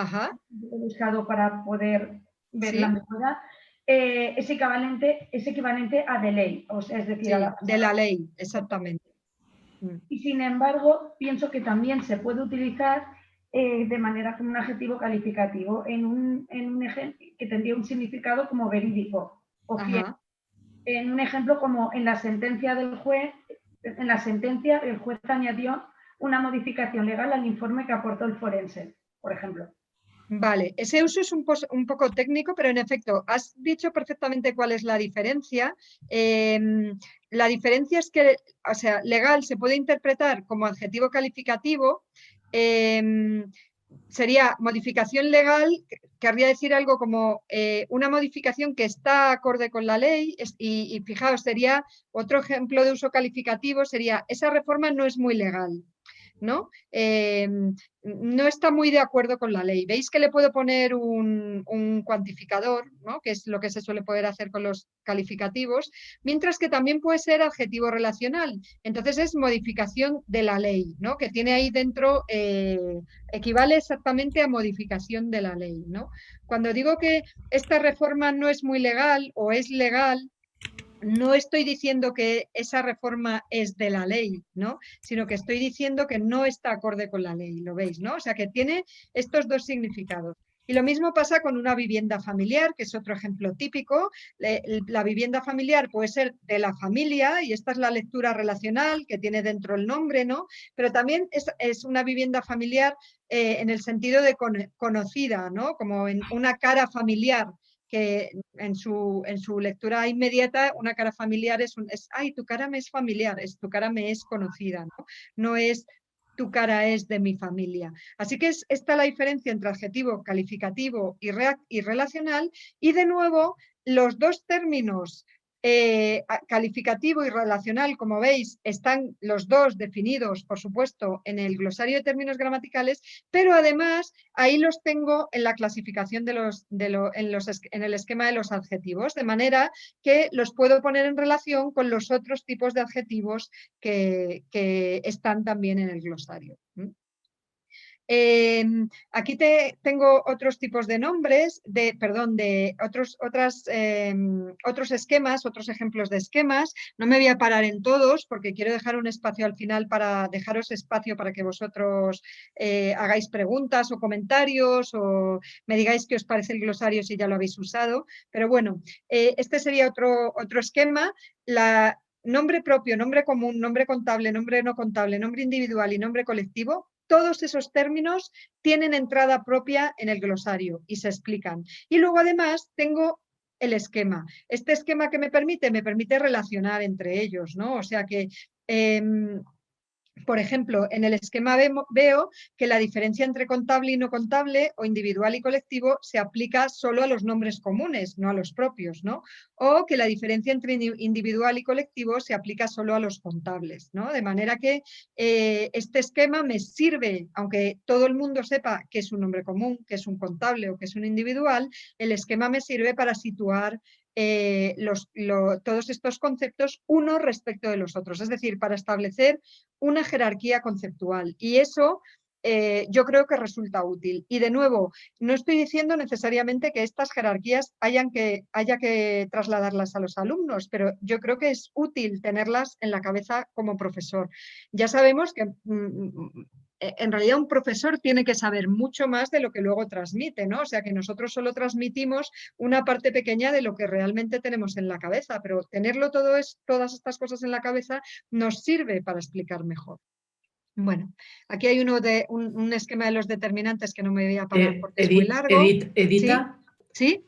buscado para poder ver la ambigüedad, es equivalente a de ley, o sea, es decir, a de la ley, exactamente. Y sin embargo, pienso que también se puede utilizar de manera como un adjetivo calificativo en un ejemplo que tendría un significado como verídico o fiel. En un ejemplo como en la sentencia el juez añadió una modificación legal al informe que aportó el forense, por ejemplo. Vale, ese uso es un poco técnico, pero en efecto, has dicho perfectamente cuál es la diferencia. La diferencia es que, o sea, legal se puede interpretar como adjetivo calificativo. Sería modificación legal, querría decir algo como una modificación que está acorde con la ley y fijaos, sería otro ejemplo de uso calificativo, sería esa reforma no es muy legal, ¿no? No está muy de acuerdo con la ley. ¿Veis que le puedo poner un cuantificador, ¿no? Que es lo que se suele poder hacer con los calificativos, mientras que también puede ser adjetivo relacional. Entonces es modificación de la ley, ¿no? Que tiene ahí dentro, equivale exactamente a modificación de la ley, ¿no? Cuando digo que esta reforma no es muy legal o es legal, no estoy diciendo que esa reforma es de la ley, ¿no? Sino que estoy diciendo que no está acorde con la ley, ¿lo veis, no? O sea, que tiene estos dos significados. Y lo mismo pasa con una vivienda familiar, que es otro ejemplo típico. La vivienda familiar puede ser de la familia, y esta es la lectura relacional que tiene dentro el nombre, ¿no? Pero también es una vivienda familiar en el sentido de conocida, ¿no? Como en una cara familiar, que en su lectura inmediata una cara familiar es ay, tu cara me es familiar, tu cara me es conocida, ¿no? No es tu cara es de mi familia. Así que es esta la diferencia entre adjetivo calificativo y relacional, y de nuevo los dos términos calificativo y relacional, como veis, están los dos definidos, por supuesto, en el glosario de términos gramaticales, pero además ahí los tengo en la clasificación en el esquema de los adjetivos, de manera que los puedo poner en relación con los otros tipos de adjetivos que están también en el glosario. Aquí tengo otros tipos de nombres, otros esquemas, otros ejemplos de esquemas. No me voy a parar en todos porque quiero dejar un espacio al final para dejaros espacio para que vosotros hagáis preguntas o comentarios o me digáis qué os parece el glosario si ya lo habéis usado. Pero bueno, este sería otro esquema. Nombre propio, nombre común, nombre contable, nombre no contable, nombre individual y nombre colectivo. Todos esos términos tienen entrada propia en el glosario y se explican. Y luego además tengo el esquema. Este esquema que me permite relacionar entre ellos, ¿no? O sea que, Por ejemplo, en el esquema veo que la diferencia entre contable y no contable o individual y colectivo se aplica solo a los nombres comunes, no a los propios, ¿no? O que la diferencia entre individual y colectivo se aplica solo a los contables, ¿no? De manera que este esquema me sirve, aunque todo el mundo sepa que es un nombre común, que es un contable o que es un individual, el esquema me sirve para situar todos estos conceptos unos respecto de los otros, es decir, para establecer una jerarquía conceptual, y eso yo creo que resulta útil. Y de nuevo, no estoy diciendo necesariamente que estas jerarquías haya que trasladarlas a los alumnos, pero yo creo que es útil tenerlas en la cabeza como profesor. Ya sabemos que en realidad un profesor tiene que saber mucho más de lo que luego transmite, ¿no? O sea que nosotros solo transmitimos una parte pequeña de lo que realmente tenemos en la cabeza, pero tenerlo todas estas cosas en la cabeza nos sirve para explicar mejor. Bueno, aquí hay un esquema de los determinantes que no me voy a parar porque es muy largo. Edita, ¿Sí?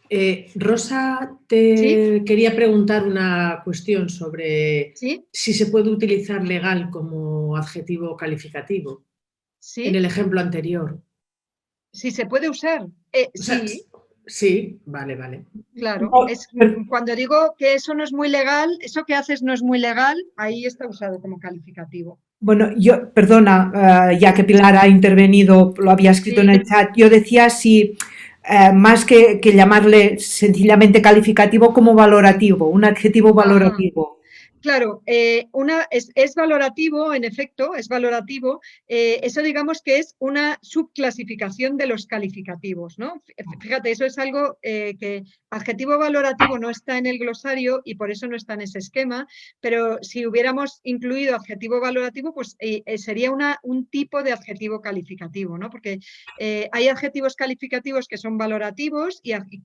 Rosa te quería preguntar una cuestión sobre si se puede utilizar legal como adjetivo calificativo. ¿Sí? En el ejemplo anterior. Si se puede usar. Sí. Sí, vale. Claro, cuando digo que eso no es muy legal, eso que haces no es muy legal, ahí está usado como calificativo. Bueno, perdona, ya que Pilar ha intervenido, lo había escrito en el chat, yo decía si más que llamarle sencillamente calificativo, como valorativo, un adjetivo valorativo. Claro, es valorativo, en efecto, es valorativo. Eso digamos que es una subclasificación de los calificativos, ¿no? Fíjate, eso es algo que adjetivo valorativo no está en el glosario y por eso no está en ese esquema, pero si hubiéramos incluido adjetivo valorativo, pues sería un tipo de adjetivo calificativo, ¿no? Porque hay adjetivos calificativos que son valorativos,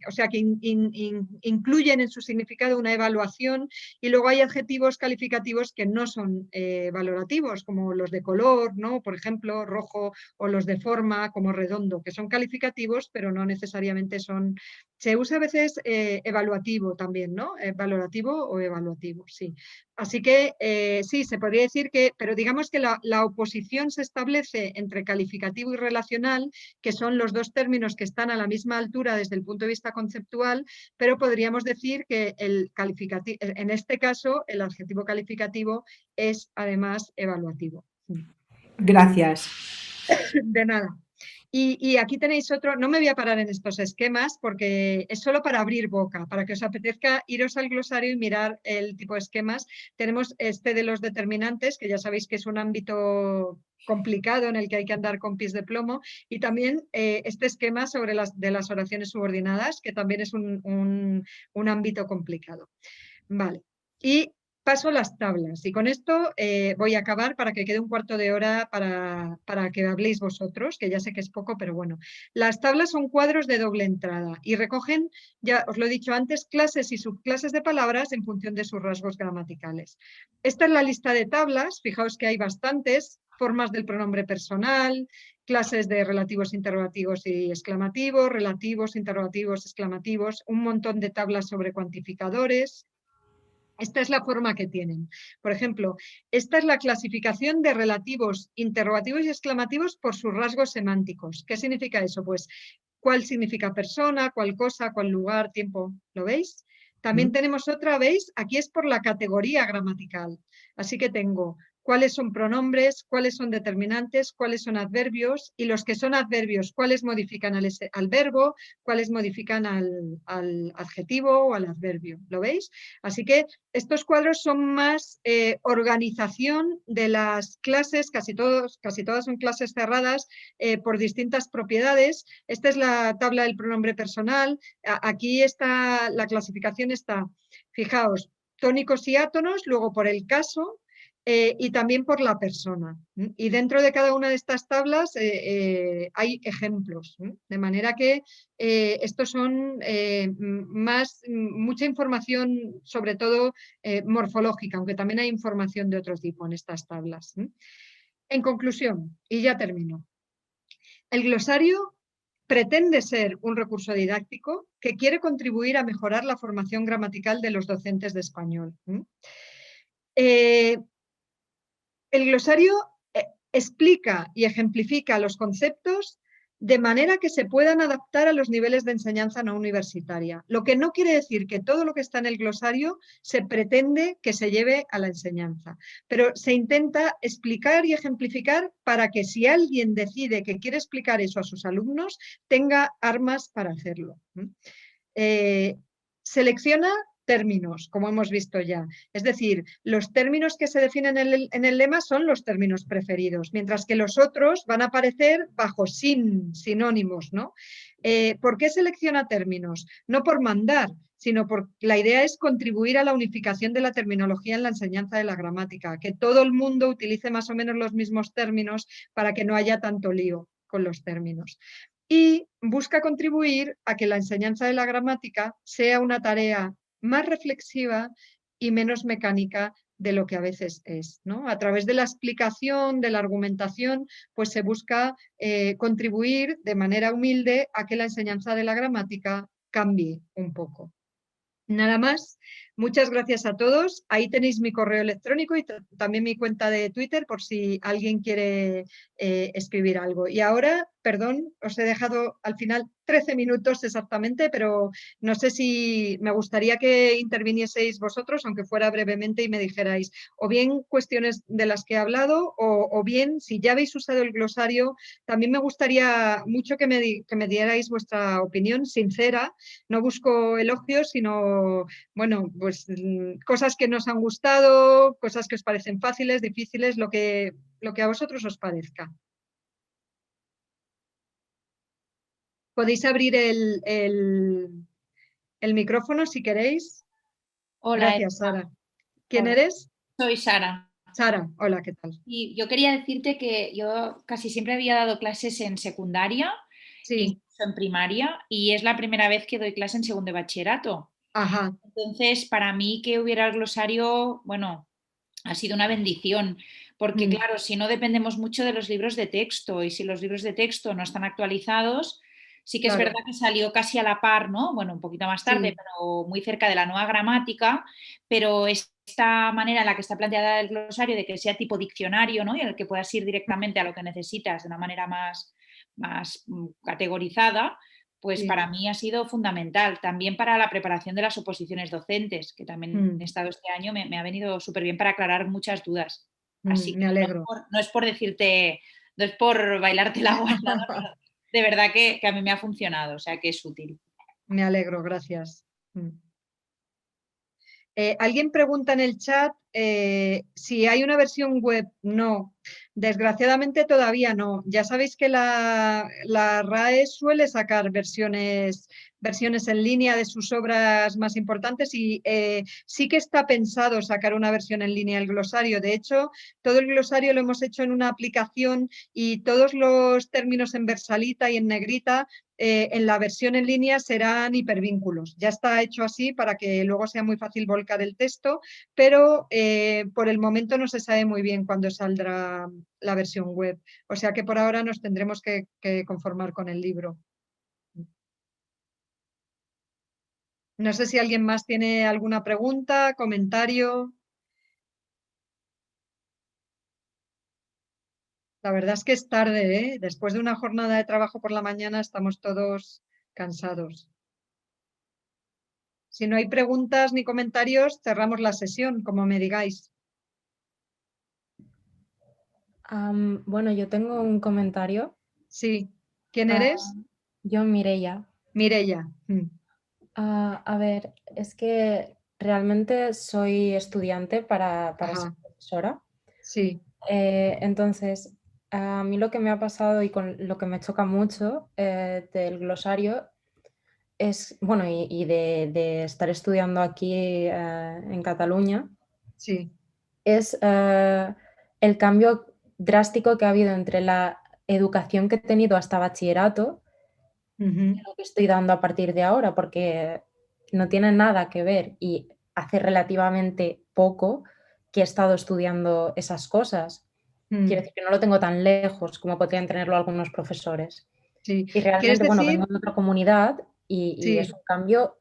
o sea, que incluyen en su significado una evaluación, y luego hay adjetivos calificativos que no son valorativos, como los de color, ¿no? Por ejemplo, rojo, o los de forma, como redondo, que son calificativos, pero no necesariamente son... Se usa a veces evaluativo también, ¿no? Valorativo o evaluativo, sí. Así que sí, se podría decir que, pero digamos que la oposición se establece entre calificativo y relacional, que son los dos términos que están a la misma altura desde el punto de vista conceptual, pero podríamos decir que el calificativo, en este caso, el adjetivo calificativo es además evaluativo. Gracias. De nada. Y aquí tenéis otro, no me voy a parar en estos esquemas porque es solo para abrir boca, para que os apetezca iros al glosario y mirar el tipo de esquemas. Tenemos este de los determinantes, que ya sabéis que es un ámbito complicado en el que hay que andar con pies de plomo, y también este esquema sobre de las oraciones subordinadas, que también es un ámbito complicado. Vale, y paso las tablas, y con esto voy a acabar para que quede un cuarto de hora para que habléis vosotros, que ya sé que es poco, pero bueno. Las tablas son cuadros de doble entrada y recogen, ya os lo he dicho antes, clases y subclases de palabras en función de sus rasgos gramaticales. Esta es la lista de tablas, fijaos que hay bastantes: formas del pronombre personal, clases de relativos, interrogativos y exclamativos, relativos, interrogativos, exclamativos, un montón de tablas sobre cuantificadores. Esta es la forma que tienen. Por ejemplo, esta es la clasificación de relativos, interrogativos y exclamativos por sus rasgos semánticos. ¿Qué significa eso? Pues, ¿cuál significa persona, cuál cosa, cuál lugar, tiempo? ¿Lo veis? También tenemos otra, ¿veis? Aquí es por la categoría gramatical. Así que tengo cuáles son pronombres, cuáles son determinantes, cuáles son adverbios, y los que son adverbios, cuáles modifican al verbo, cuáles modifican al adjetivo o al adverbio. ¿Lo veis? Así que estos cuadros son más organización de las clases, casi todas son clases cerradas por distintas propiedades. Esta es la tabla del pronombre personal. Aquí está la clasificación, fijaos, tónicos y átonos, luego por el caso, y también por la persona. Y dentro de cada una de estas tablas hay ejemplos, de manera que estos son mucha información, sobre todo morfológica, aunque también hay información de otro tipo en estas tablas. En conclusión, y ya termino, el glosario pretende ser un recurso didáctico que quiere contribuir a mejorar la formación gramatical de los docentes de español. El glosario explica y ejemplifica los conceptos de manera que se puedan adaptar a los niveles de enseñanza no universitaria. Lo que no quiere decir que todo lo que está en el glosario se pretende que se lleve a la enseñanza, pero se intenta explicar y ejemplificar para que si alguien decide que quiere explicar eso a sus alumnos, tenga armas para hacerlo. Selecciona términos, como hemos visto ya. Es decir, los términos que se definen en el lema son los términos preferidos, mientras que los otros van a aparecer bajo sinónimos, ¿no? ¿Por qué selecciona términos? No por mandar, sino porque la idea es contribuir a la unificación de la terminología en la enseñanza de la gramática, que todo el mundo utilice más o menos los mismos términos para que no haya tanto lío con los términos. Y busca contribuir a que la enseñanza de la gramática sea una tarea más reflexiva y menos mecánica de lo que a veces es, ¿no? A través de la explicación, de la argumentación, pues se busca contribuir de manera humilde a que la enseñanza de la gramática cambie un poco. Nada más, muchas gracias a todos. Ahí tenéis mi correo electrónico y también mi cuenta de Twitter por si alguien quiere escribir algo. Y ahora, perdón, os he dejado al final 13 minutos exactamente, pero no sé si me gustaría que intervinieseis vosotros, aunque fuera brevemente, y me dijerais o bien cuestiones de las que he hablado o bien, si ya habéis usado el glosario, también me gustaría mucho que me dierais vuestra opinión sincera. No busco elogios, sino, bueno, pues cosas que nos han gustado, cosas que os parecen fáciles, difíciles, lo que a vosotros os parezca. Podéis abrir el micrófono si queréis. Hola. Gracias, Sara. ¿Quién Hola. eres? Soy Sara. Sara, hola, ¿qué tal? Y yo quería decirte que yo casi siempre había dado clases en secundaria, sí. Incluso en primaria, y es la primera vez que doy clase en segundo de bachillerato. Ajá. Entonces, para mí que hubiera el glosario, bueno, ha sido una bendición, porque claro, si no dependemos mucho de los libros de texto y si los libros de texto no están actualizados, sí que es verdad que salió casi a la par, ¿no? Bueno, un poquito más tarde, pero muy cerca de la nueva gramática, pero esta manera en la que está planteada el glosario de que sea tipo diccionario, ¿no? Y en el que puedas ir directamente a lo que necesitas de una manera más categorizada, pues para mí ha sido fundamental. También para la preparación de las oposiciones docentes, que también he estado este año, me ha venido súper bien para aclarar muchas dudas. Así que me alegro. No es por decirte, no es por bailarte la guarda, pero de verdad que a mí me ha funcionado, o sea que es útil. Me alegro, gracias. Alguien pregunta en el chat si hay una versión web. No, desgraciadamente todavía no. Ya sabéis que la RAE suele sacar versiones en línea de sus obras más importantes y sí que está pensado sacar una versión en línea del glosario. De hecho, todo el glosario lo hemos hecho en una aplicación y todos los términos en versalita y en negrita en la versión en línea serán hipervínculos. Ya está hecho así para que luego sea muy fácil volcar el texto, pero por el momento no se sabe muy bien cuándo saldrá la versión web. O sea que por ahora nos tendremos que conformar con el libro. No sé si alguien más tiene alguna pregunta, comentario. La verdad es que es tarde, ¿eh? Después de una jornada de trabajo por la mañana estamos todos cansados. Si no hay preguntas ni comentarios, cerramos la sesión, como me digáis. Bueno, yo tengo un comentario. Sí. ¿Quién eres? Yo, Mireia. Mireia. A ver, es que realmente soy estudiante para ser profesora. Sí. Entonces, a mí lo que me ha pasado y con lo que me choca mucho del glosario es, bueno, y de estar estudiando aquí en Cataluña, sí. Es el cambio drástico que ha habido entre la educación que he tenido hasta bachillerato y lo que estoy dando a partir de ahora, porque no tiene nada que ver y hace relativamente poco que he estado estudiando esas cosas. Quiero decir que no lo tengo tan lejos como podrían tenerlo algunos profesores. Sí. Y realmente, bueno, vengo de otra comunidad y es un cambio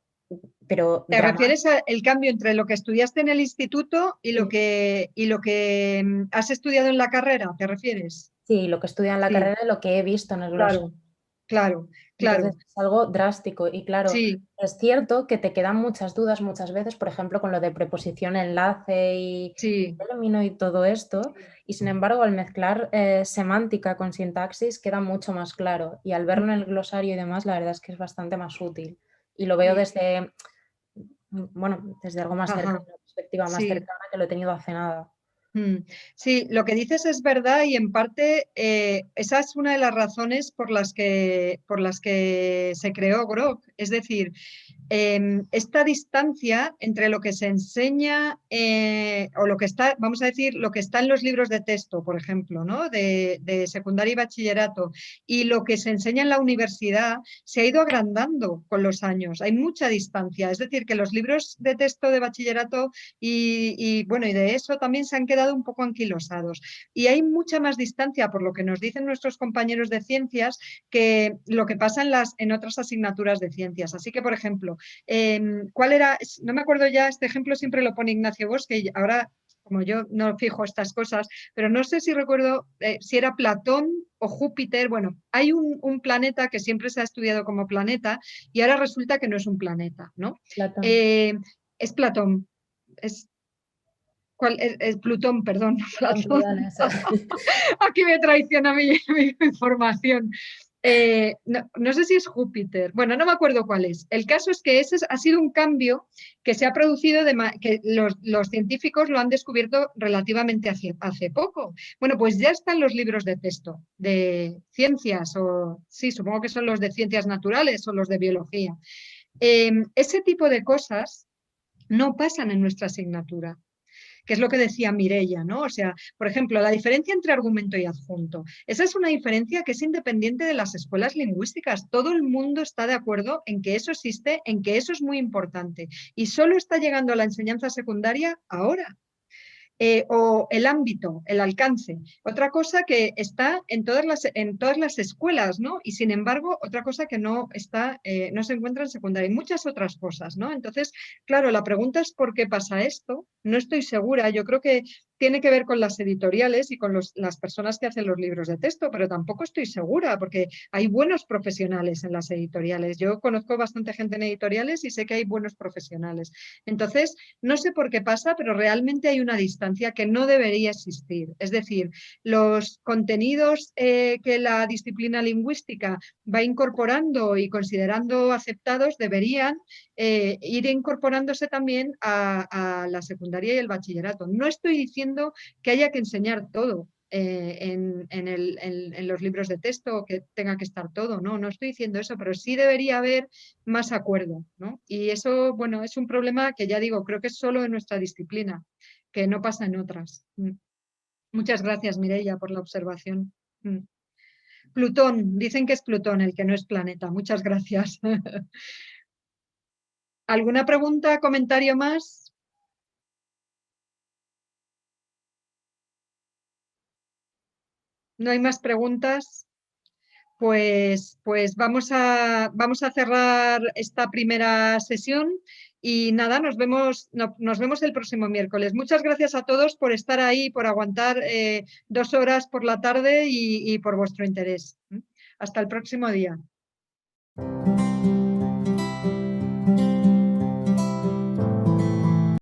pero ¿Te refieres al cambio entre lo que estudiaste en el instituto y lo que has estudiado en la carrera? ¿Te refieres? Sí, lo que estudio en la carrera y lo que he visto en el glosario. Claro. Entonces es algo drástico y claro, sí. es cierto que te quedan muchas dudas muchas veces, por ejemplo, con lo de preposición, enlace y término y todo esto, y sin embargo al mezclar semántica con sintaxis queda mucho más claro y al verlo en el glosario y demás la verdad es que es bastante más útil y lo veo desde, bueno, desde algo más cercano, una perspectiva más cercana que lo he tenido hace nada. Sí, lo que dices es verdad y en parte esa es una de las razones por las que se creó Grok. Es decir, esta distancia entre lo que se enseña o lo que está, vamos a decir, lo que está en los libros de texto, por ejemplo, ¿no? de secundaria y bachillerato y lo que se enseña en la universidad se ha ido agrandando con los años. Hay mucha distancia. Es decir, que los libros de texto de bachillerato y de eso también se han quedado un poco anquilosados. Y hay mucha más distancia, por lo que nos dicen nuestros compañeros de ciencias, que lo que pasa en otras asignaturas de ciencias. Así que, por ejemplo, ¿cuál era? No me acuerdo ya, este ejemplo siempre lo pone Ignacio Bosque y ahora, como yo no fijo estas cosas, pero no sé si recuerdo si era Platón o Júpiter. Bueno, hay un planeta que siempre se ha estudiado como planeta y ahora resulta que no es un planeta, ¿no? Platón. Es Platón. Es Plutón, perdón. Platón. Aquí me traiciona mi información. No sé si es Júpiter, bueno, no me acuerdo cuál es. El caso es que ese ha sido un cambio que se ha producido, que los científicos lo han descubierto relativamente hace poco. Bueno, pues ya están los libros de texto de ciencias, o sí, supongo que son los de ciencias naturales o los de biología. Ese tipo de cosas no pasan en nuestra asignatura, que es lo que decía Mireia, ¿no? O sea, por ejemplo, la diferencia entre argumento y adjunto. Esa es una diferencia que es independiente de las escuelas lingüísticas. Todo el mundo está de acuerdo en que eso existe, en que eso es muy importante. Y solo está llegando a la enseñanza secundaria ahora. O el ámbito, el alcance. Otra cosa que está en todas las escuelas, ¿no? Y sin embargo, otra cosa que no se encuentra en secundaria. Y muchas otras cosas, ¿no? Entonces, claro, la pregunta es ¿por qué pasa esto? No estoy segura. Yo creo que tiene que ver con las editoriales y con las personas que hacen los libros de texto, pero tampoco estoy segura porque hay buenos profesionales en las editoriales. Yo conozco bastante gente en editoriales y sé que hay buenos profesionales. Entonces, no sé por qué pasa, pero realmente hay una distancia que no debería existir. Es decir, los contenidos que la disciplina lingüística va incorporando y considerando aceptados deberían ir incorporándose también a la secundaria y el bachillerato. No estoy diciendo que haya que enseñar todo en los libros de texto, que tenga que estar todo, no estoy diciendo eso, pero sí debería haber más acuerdo, ¿no? Y eso, bueno, es un problema que ya digo, creo que es solo en nuestra disciplina, que no pasa en otras. Muchas gracias, Mireia, por la observación. Plutón, dicen que es Plutón el que no es planeta. Muchas gracias. ¿Alguna pregunta, comentario más? ¿No hay más preguntas? Pues vamos a cerrar esta primera sesión y nada, nos vemos el próximo miércoles. Muchas gracias a todos por estar ahí, por aguantar 2 horas por la tarde y por vuestro interés. Hasta el próximo día.